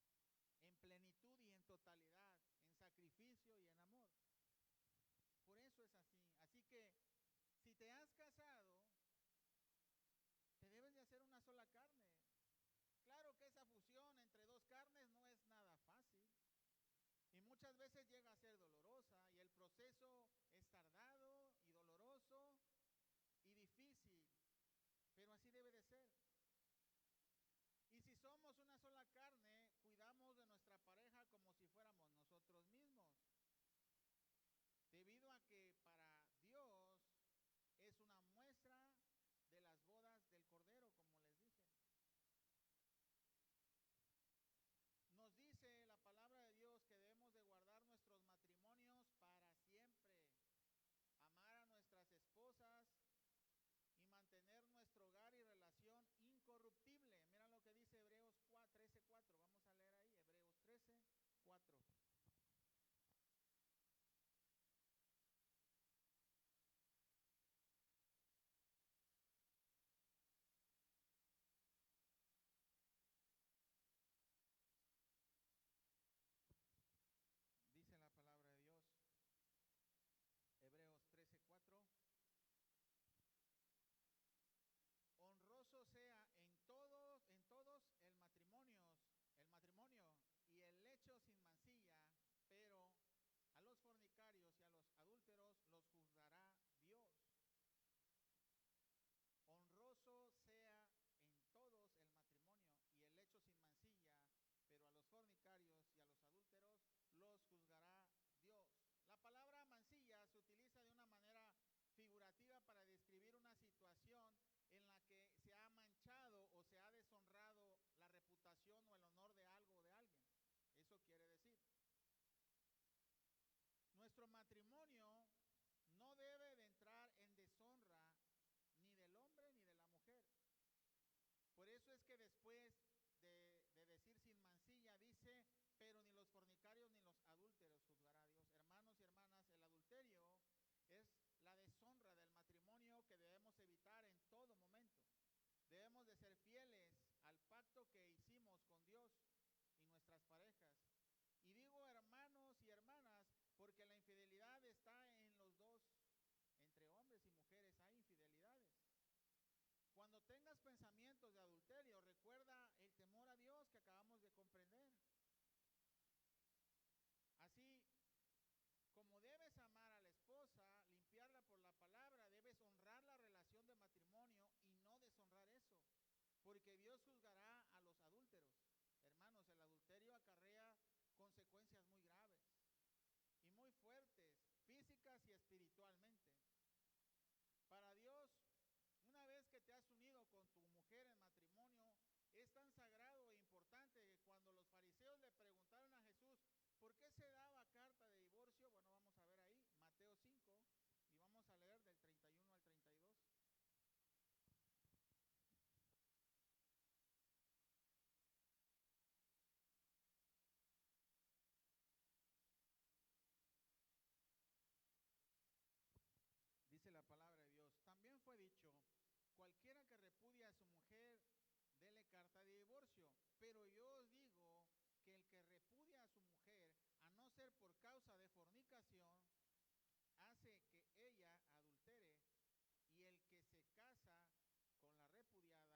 en plenitud y en totalidad, en sacrificio y en amor. Por eso es así. Así que si te has casado, te debes de hacer una sola carne. Claro que esa fusión entre dos carnes no es nada fácil. Y muchas veces llega a ser dolorosa y el proceso es tardado y doloroso y difícil, pero así debe de ser. Y si somos una sola carne, cuidado 4. Dice la palabra de Dios, Hebreos 13:4. Honroso sea en todos el matrimonio y el lecho sin mancilla, pero a los fornicarios y a los adúlteros los juzgará Dios. Honroso sea en todos el matrimonio y el lecho sin mancilla, pero a los fornicarios y a los adúlteros los juzgará Dios. La palabra mancilla se utiliza de una manera figurativa para describir una situación en la que se ha manchado o se ha deshonrado la reputación o el honor de algo o de alguien. Eso quiere decir. Nuestro matrimonio no debe de entrar en deshonra ni del hombre ni de la mujer. Por eso es que después de decir sin mancilla, dice, pero ni los fornicarios ni los adúlteros juzgará a Dios. Hermanos y hermanas, el adulterio es la deshonra del matrimonio que debemos evitar en todo momento. Debemos de ser fieles al pacto que hicimos con Dios y nuestras parejas. Y digo hermanos y hermanas, porque la infidelidad está en los dos. Entre hombres y mujeres hay infidelidades. Cuando tengas pensamientos de adulterio, recuerda el temor a Dios que acabamos de comprender. Así como debes amar a la esposa, limpiarla por la palabra, debes honrar la relación de matrimonio y no deshonrar eso, porque Dios juzgará a los adúlteros. Hermanos, el adulterio acarrea consecuencias muy graves y muy fuertes, físicas y espiritualmente. Para Dios, una vez que te has unido con tu mujer en matrimonio, es tan sagrado e importante que cuando los fariseos le preguntaron a Jesús, ¿por qué se daba carta de divorcio? Bueno, vamos a ver ahí, Mateo 5, y vamos a leer del 31 al 32. Dice la palabra de Dios, también fue dicho, cualquiera que repudia a su mujer, dele carta de divorcio. Pero yo os digo que el que repudia a su mujer, a no ser por causa de fornicación, hace que ella adultere, y el que se casa con la repudiada comete adulterio.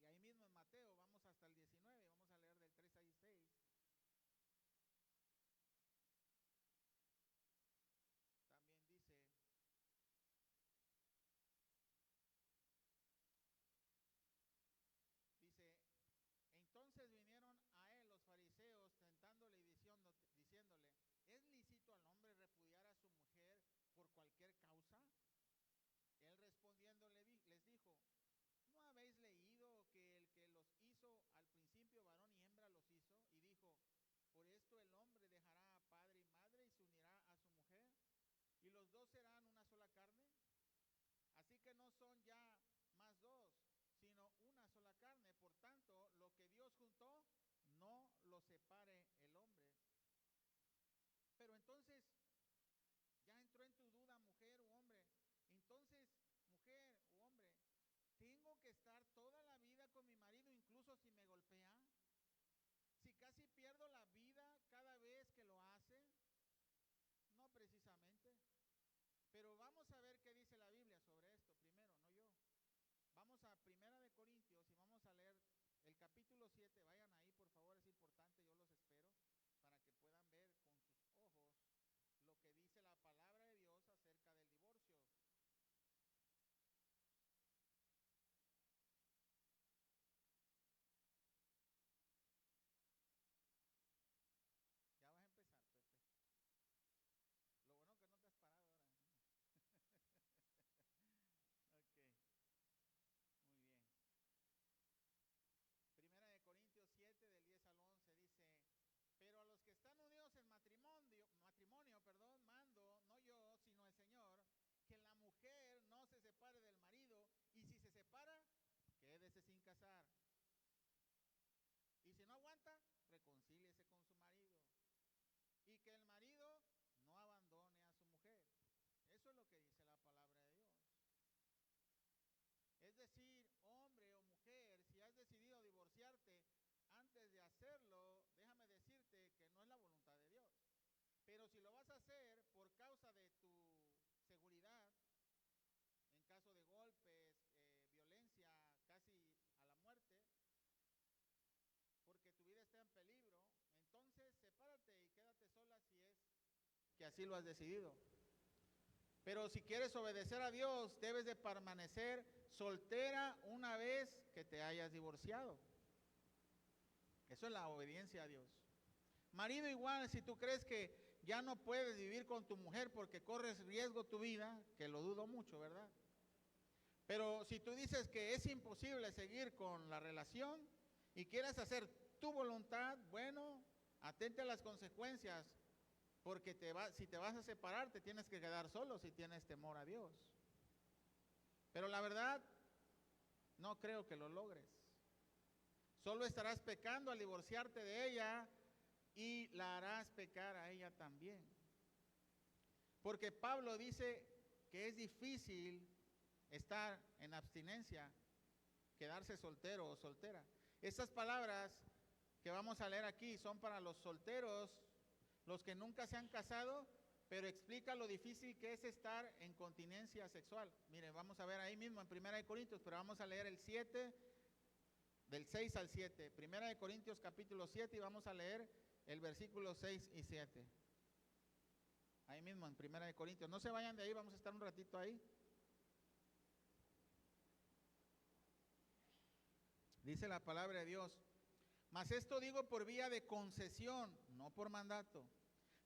Y ahí mismo en Mateo, vamos hasta el 19, vamos a leer del 3 al 6. También dice, entonces vinieron a él los fariseos tentándole y diciéndole, ¿es lícito al hombre repudiar a su mujer por cualquier causa? Él respondiendo les dijo, ¿no habéis leído que el que los hizo al principio varón y hembra los hizo? Y dijo, por esto el hombre dejará a padre y madre y se unirá a su mujer, y los dos serán una sola carne. Así que no son ya más dos, sino una sola carne. Por tanto, lo que Dios juntó, no lo separe el hombre. Pero entonces, ya entró en tu duda, mujer u hombre. Entonces, mujer u hombre, ¿tengo que estar toda la vida con mi marido incluso si me golpea? Si casi pierdo la vida cada vez que lo hace. No precisamente. Pero vamos a ver qué dice la Biblia sobre esto primero, no yo. Vamos a Primera de Corintios y vamos a leer el capítulo 7. Vayan ahí, por favor, es importante, yo los espero, para que puedan ver con sus ojos lo que dice la palabra de Dios acerca del divorcio. Ya vas a empezar, Pepe. Lo bueno que no te has parado ahora. Ok, muy bien. Primera de Corintios 7, del 10 al 11, dice, hacerlo, déjame decirte que no es la voluntad de Dios. Pero si lo vas a hacer por causa de tu seguridad, en caso de golpes, violencia, casi a la muerte, porque tu vida está en peligro, entonces sepárate y quédate sola si es que así lo has decidido. Pero si quieres obedecer a Dios, debes de permanecer soltera una vez que te hayas divorciado. Eso es la obediencia a Dios. Marido igual, si tú crees que ya no puedes vivir con tu mujer porque corres riesgo tu vida, que lo dudo mucho, ¿verdad? Pero si tú dices que es imposible seguir con la relación y quieres hacer tu voluntad, bueno, atente a las consecuencias, porque si te vas a separar, te tienes que quedar solo si tienes temor a Dios. Pero la verdad, no creo que lo logres. Solo estarás pecando al divorciarte de ella y la harás pecar a ella también. Porque Pablo dice que es difícil estar en abstinencia, quedarse soltero o soltera. Estas palabras que vamos a leer aquí son para los solteros, los que nunca se han casado, pero explica lo difícil que es estar en continencia sexual. Miren, vamos a ver ahí mismo en 1 Corintios, pero vamos a leer el 7, del 6 al 7. 1 Corintios capítulo 7 y vamos a leer el versículo 6 y 7. Ahí mismo en 1 Corintios. No se vayan de ahí, vamos a estar un ratito ahí. Dice la palabra de Dios: mas esto digo por vía de concesión, no por mandato.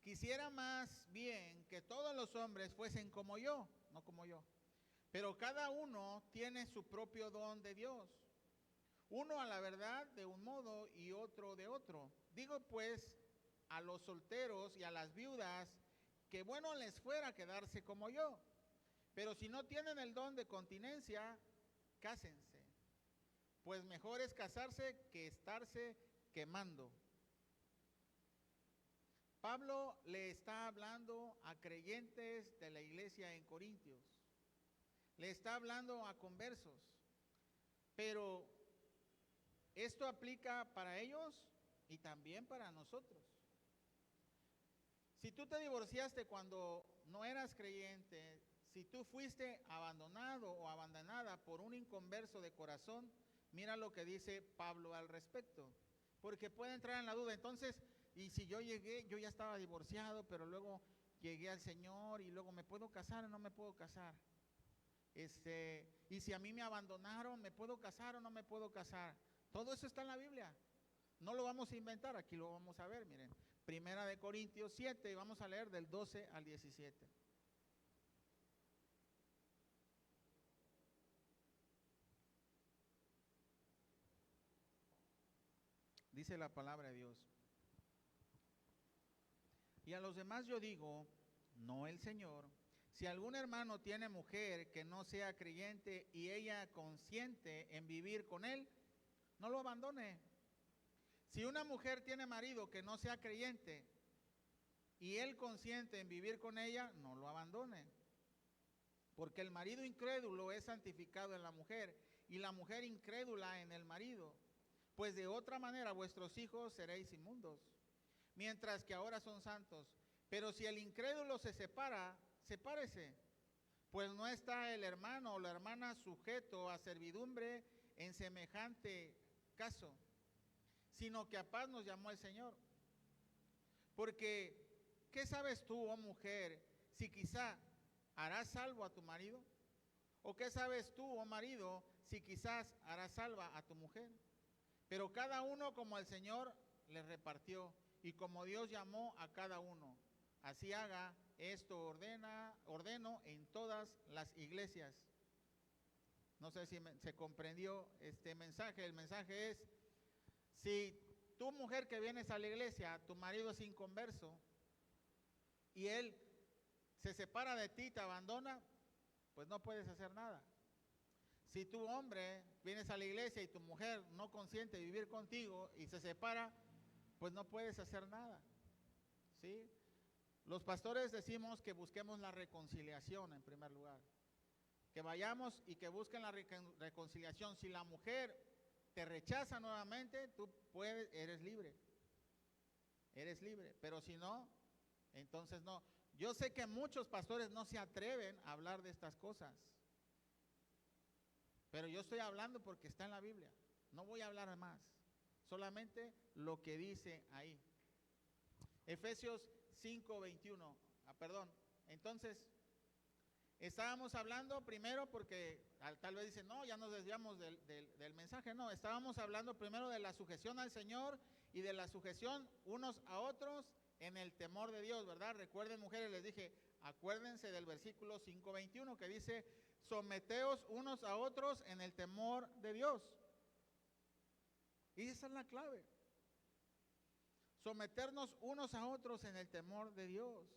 Quisiera más bien que todos los hombres fuesen como yo, no como yo. Pero cada uno tiene su propio don de Dios. Uno a la verdad de un modo y otro de otro. Digo pues a los solteros y a las viudas que bueno les fuera quedarse como yo. Pero si no tienen el don de continencia, cásense. Pues mejor es casarse que estarse quemando. Pablo le está hablando a creyentes de la iglesia en Corintios. Le está hablando a conversos. Pero esto aplica para ellos y también para nosotros. Si tú te divorciaste cuando no eras creyente, si tú fuiste abandonado o abandonada por un inconverso de corazón, mira lo que dice Pablo al respecto, porque puede entrar en la duda. Entonces, y si yo llegué, yo ya estaba divorciado, pero luego llegué al Señor y luego ¿me puedo casar o no me puedo casar? Y si a mí me abandonaron, ¿me puedo casar o no me puedo casar? Todo eso está en la Biblia. No lo vamos a inventar, aquí lo vamos a ver, miren. 1 Corintios 7, y vamos a leer del 12 al 17. Dice la palabra de Dios: y a los demás yo digo, no el Señor, si algún hermano tiene mujer que no sea creyente y ella consiente en vivir con él, no lo abandone. Si una mujer tiene marido que no sea creyente y él consiente en vivir con ella, no lo abandone. Porque el marido incrédulo es santificado en la mujer y la mujer incrédula en el marido. Pues de otra manera vuestros hijos seréis inmundos, mientras que ahora son santos. Pero si el incrédulo se separa, sepárese, pues no está el hermano o la hermana sujeto a servidumbre en semejante caso, sino que a paz nos llamó el Señor. Porque, ¿qué sabes tú, oh mujer, si quizá harás salvo a tu marido? ¿O qué sabes tú, oh marido, si quizás harás salva a tu mujer? Pero cada uno como el Señor le repartió y como Dios llamó a cada uno. Así haga, esto ordeno en todas las iglesias. No sé si se comprendió este mensaje. El mensaje es: si tu mujer que vienes a la iglesia, tu marido es inconverso y él se separa de ti, te abandona, pues no puedes hacer nada. Si tu hombre vienes a la iglesia y tu mujer no consiente vivir contigo y se separa, pues no puedes hacer nada. ¿Sí? Los pastores decimos que busquemos la reconciliación en primer lugar. Que vayamos y que busquen la reconciliación. Si la mujer te rechaza nuevamente, tú puedes, eres libre. Eres libre, pero si no, entonces no. Yo sé que muchos pastores no se atreven a hablar de estas cosas, pero yo estoy hablando porque está en la Biblia. No voy a hablar más, solamente lo que dice ahí. Efesios 5:21. Perdón. Entonces, estábamos hablando primero porque tal vez dicen, no, ya nos desviamos del mensaje. No, estábamos hablando primero de la sujeción al Señor y de la sujeción unos a otros en el temor de Dios, ¿verdad? Recuerden, mujeres, les dije, acuérdense del versículo 5:21 que dice, someteos unos a otros en el temor de Dios. Y esa es la clave. Someternos unos a otros en el temor de Dios.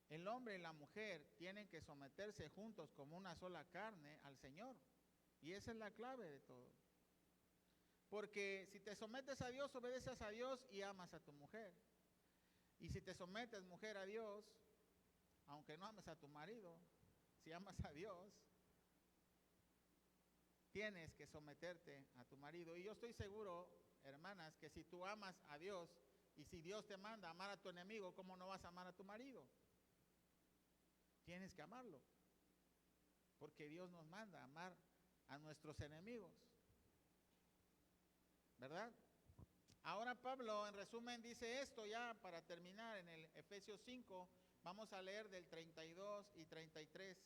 El hombre y la mujer tienen que someterse juntos como una sola carne al Señor. Y esa es la clave de todo. Porque si te sometes a Dios, obedeces a Dios y amas a tu mujer. Y si te sometes, mujer, a Dios, aunque no ames a tu marido, si amas a Dios, tienes que someterte a tu marido. Y yo estoy seguro, hermanas, que si tú amas a Dios y si Dios te manda a amar a tu enemigo, ¿cómo no vas a amar a tu marido? Tienes que amarlo, porque Dios nos manda a amar a nuestros enemigos, ¿verdad? Ahora Pablo, en resumen, dice esto ya para terminar en el Efesios 5, vamos a leer del 32 y 33.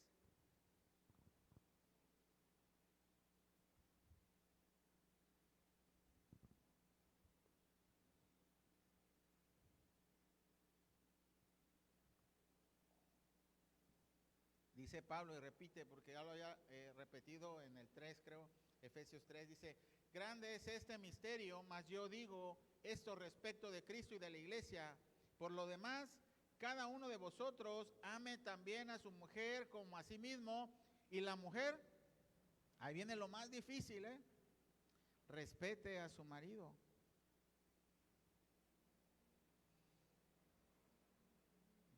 Dice Pablo y repite, porque ya lo había repetido en el 3, creo, Efesios 3, dice, grande es este misterio, mas yo digo esto respecto de Cristo y de la iglesia. Por lo demás, cada uno de vosotros ame también a su mujer como a sí mismo, y la mujer, ahí viene lo más difícil, respete a su marido.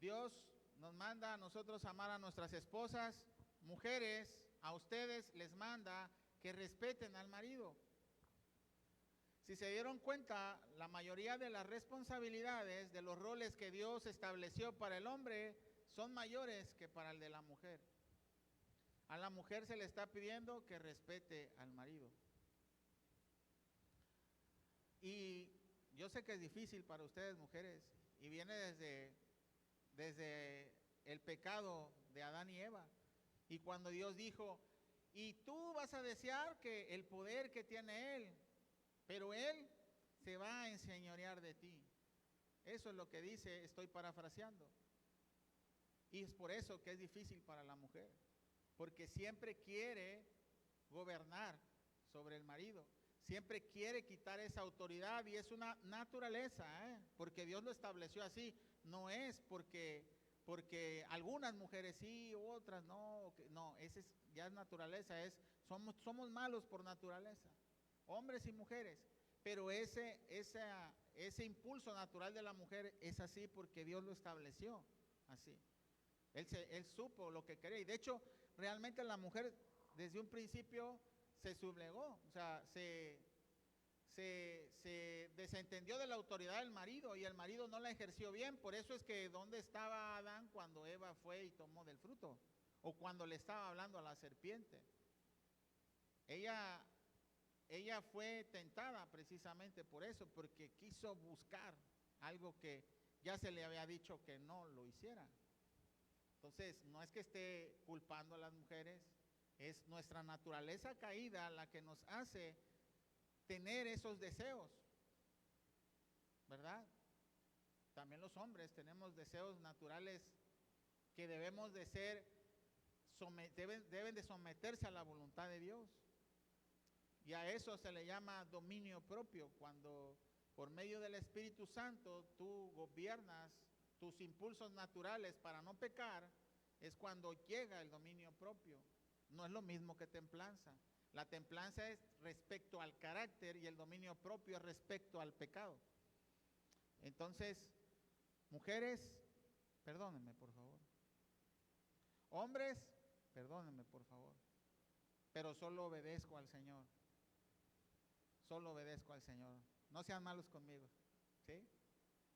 Dios nos manda a nosotros amar a nuestras esposas, mujeres, a ustedes les manda que respeten al marido. Si se dieron cuenta, la mayoría de las responsabilidades de los roles que Dios estableció para el hombre son mayores que para el de la mujer. A la mujer se le está pidiendo que respete al marido. Y yo sé que es difícil para ustedes, mujeres, y viene desde el pecado de Adán y Eva. Y cuando Dios dijo, y tú vas a desear que el poder que tiene Él, pero Él se va a enseñorear de ti. Eso es lo que dice, estoy parafraseando. Y es por eso que es difícil para la mujer, porque siempre quiere gobernar sobre el marido, siempre quiere quitar esa autoridad y es una naturaleza, porque Dios lo estableció así, no es porque algunas mujeres sí, otras no, no, esa es ya naturaleza, somos malos por naturaleza, hombres y mujeres, pero ese impulso natural de la mujer es así porque Dios lo estableció así. Él supo lo que quería y de hecho realmente la mujer desde un principio se sublevó, o sea, se desentendió de la autoridad del marido y el marido no la ejerció bien. Por eso es que ¿dónde estaba Adán cuando Eva fue y tomó del fruto? O cuando le estaba hablando a la serpiente. Ella fue tentada precisamente por eso, porque quiso buscar algo que ya se le había dicho que no lo hiciera. Entonces, no es que esté culpando a las mujeres, es nuestra naturaleza caída la que nos hace tener esos deseos, ¿verdad? También los hombres tenemos deseos naturales que debemos de ser, deben de someterse a la voluntad de Dios. Y a eso se le llama dominio propio, cuando por medio del Espíritu Santo tú gobiernas tus impulsos naturales para no pecar, es cuando llega el dominio propio. No es lo mismo que templanza. La templanza es respecto al carácter y el dominio propio es respecto al pecado. Entonces, mujeres, perdónenme por favor. Hombres, perdónenme por favor. pero solo obedezco al Señor. Solo obedezco al Señor. No sean malos conmigo, ¿sí?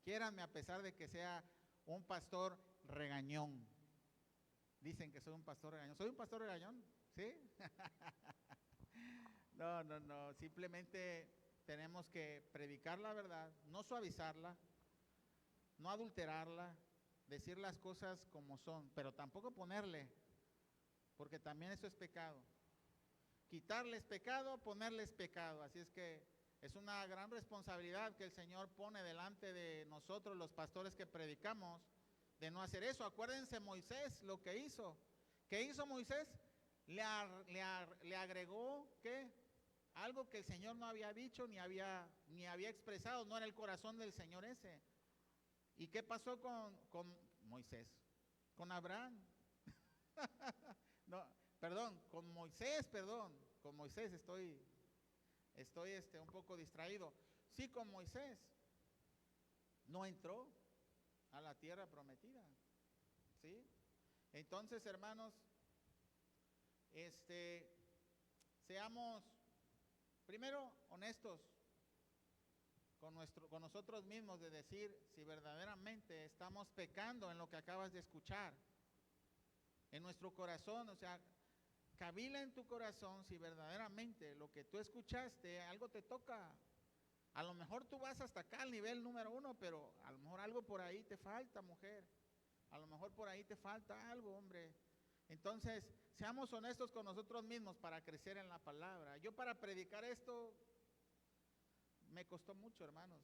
Quiéranme a pesar de que sea un pastor regañón. Dicen que soy un pastor regañón. ¿Soy un pastor regañón? ¿Sí? No, no, no. Simplemente tenemos que predicar la verdad, no suavizarla, no adulterarla, decir las cosas como son, pero tampoco ponerle, porque también eso es pecado. Quitarles pecado, ponerles pecado. Así es que es una gran responsabilidad que el Señor pone delante de nosotros, los pastores que predicamos, de no hacer eso. Acuérdense Moisés lo que hizo. ¿Qué hizo Moisés? Le agregó, ¿qué? Algo que el Señor no había dicho ni había expresado, no era el corazón del Señor ese. ¿Y qué pasó con Moisés? Con Abraham. No, perdón, con Moisés, con Moisés estoy un poco distraído. Sí, con Moisés no entró a la tierra prometida, ¿sí? Entonces, hermanos, seamos primero honestos con nosotros mismos, de decir si verdaderamente estamos pecando en lo que acabas de escuchar, en nuestro corazón. O sea, cavila en tu corazón si verdaderamente lo que tú escuchaste, algo te toca. A lo mejor tú vas hasta acá al nivel número 1, pero a lo mejor algo por ahí te falta, mujer. A lo mejor por ahí te falta algo, hombre. Entonces, seamos honestos con nosotros mismos para crecer en la palabra. Yo para predicar esto me costó mucho, hermanos.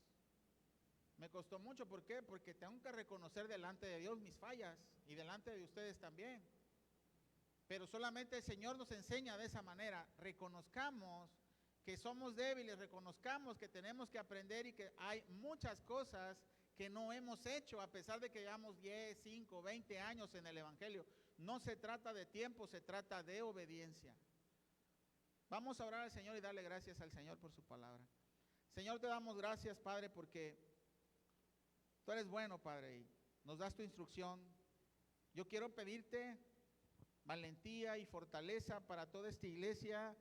Me costó mucho, ¿por qué? Porque tengo que reconocer delante de Dios mis fallas y delante de ustedes también. Pero solamente el Señor nos enseña de esa manera. Reconozcamos que somos débiles, reconozcamos que tenemos que aprender y que hay muchas cosas que no hemos hecho a pesar de que llevamos 10, 5, 20 años en el Evangelio. No se trata de tiempo, se trata de obediencia. Vamos a orar al Señor y darle gracias al Señor por su palabra. Señor, te damos gracias, Padre, porque tú eres bueno, Padre, y nos das tu instrucción. Yo quiero pedirte valentía y fortaleza para toda esta iglesia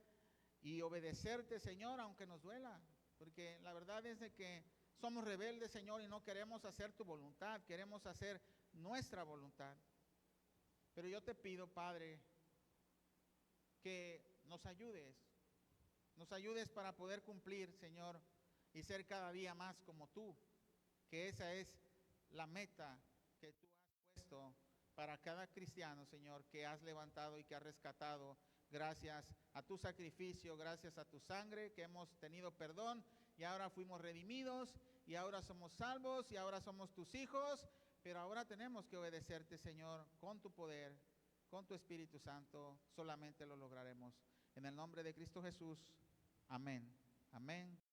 y obedecerte, Señor, aunque nos duela, porque la verdad es de que somos rebeldes, Señor, y no queremos hacer tu voluntad, queremos hacer nuestra voluntad. Pero yo te pido, Padre, que nos ayudes para poder cumplir, Señor, y ser cada día más como tú, que esa es la meta que tú has puesto para cada cristiano, Señor, que has levantado y que has rescatado gracias a tu sacrificio, gracias a tu sangre, que hemos tenido perdón y ahora fuimos redimidos y ahora somos salvos y ahora somos tus hijos, pero ahora tenemos que obedecerte, Señor, con tu poder, con tu Espíritu Santo. Solamente lo lograremos. En el nombre de Cristo Jesús. Amén. Amén.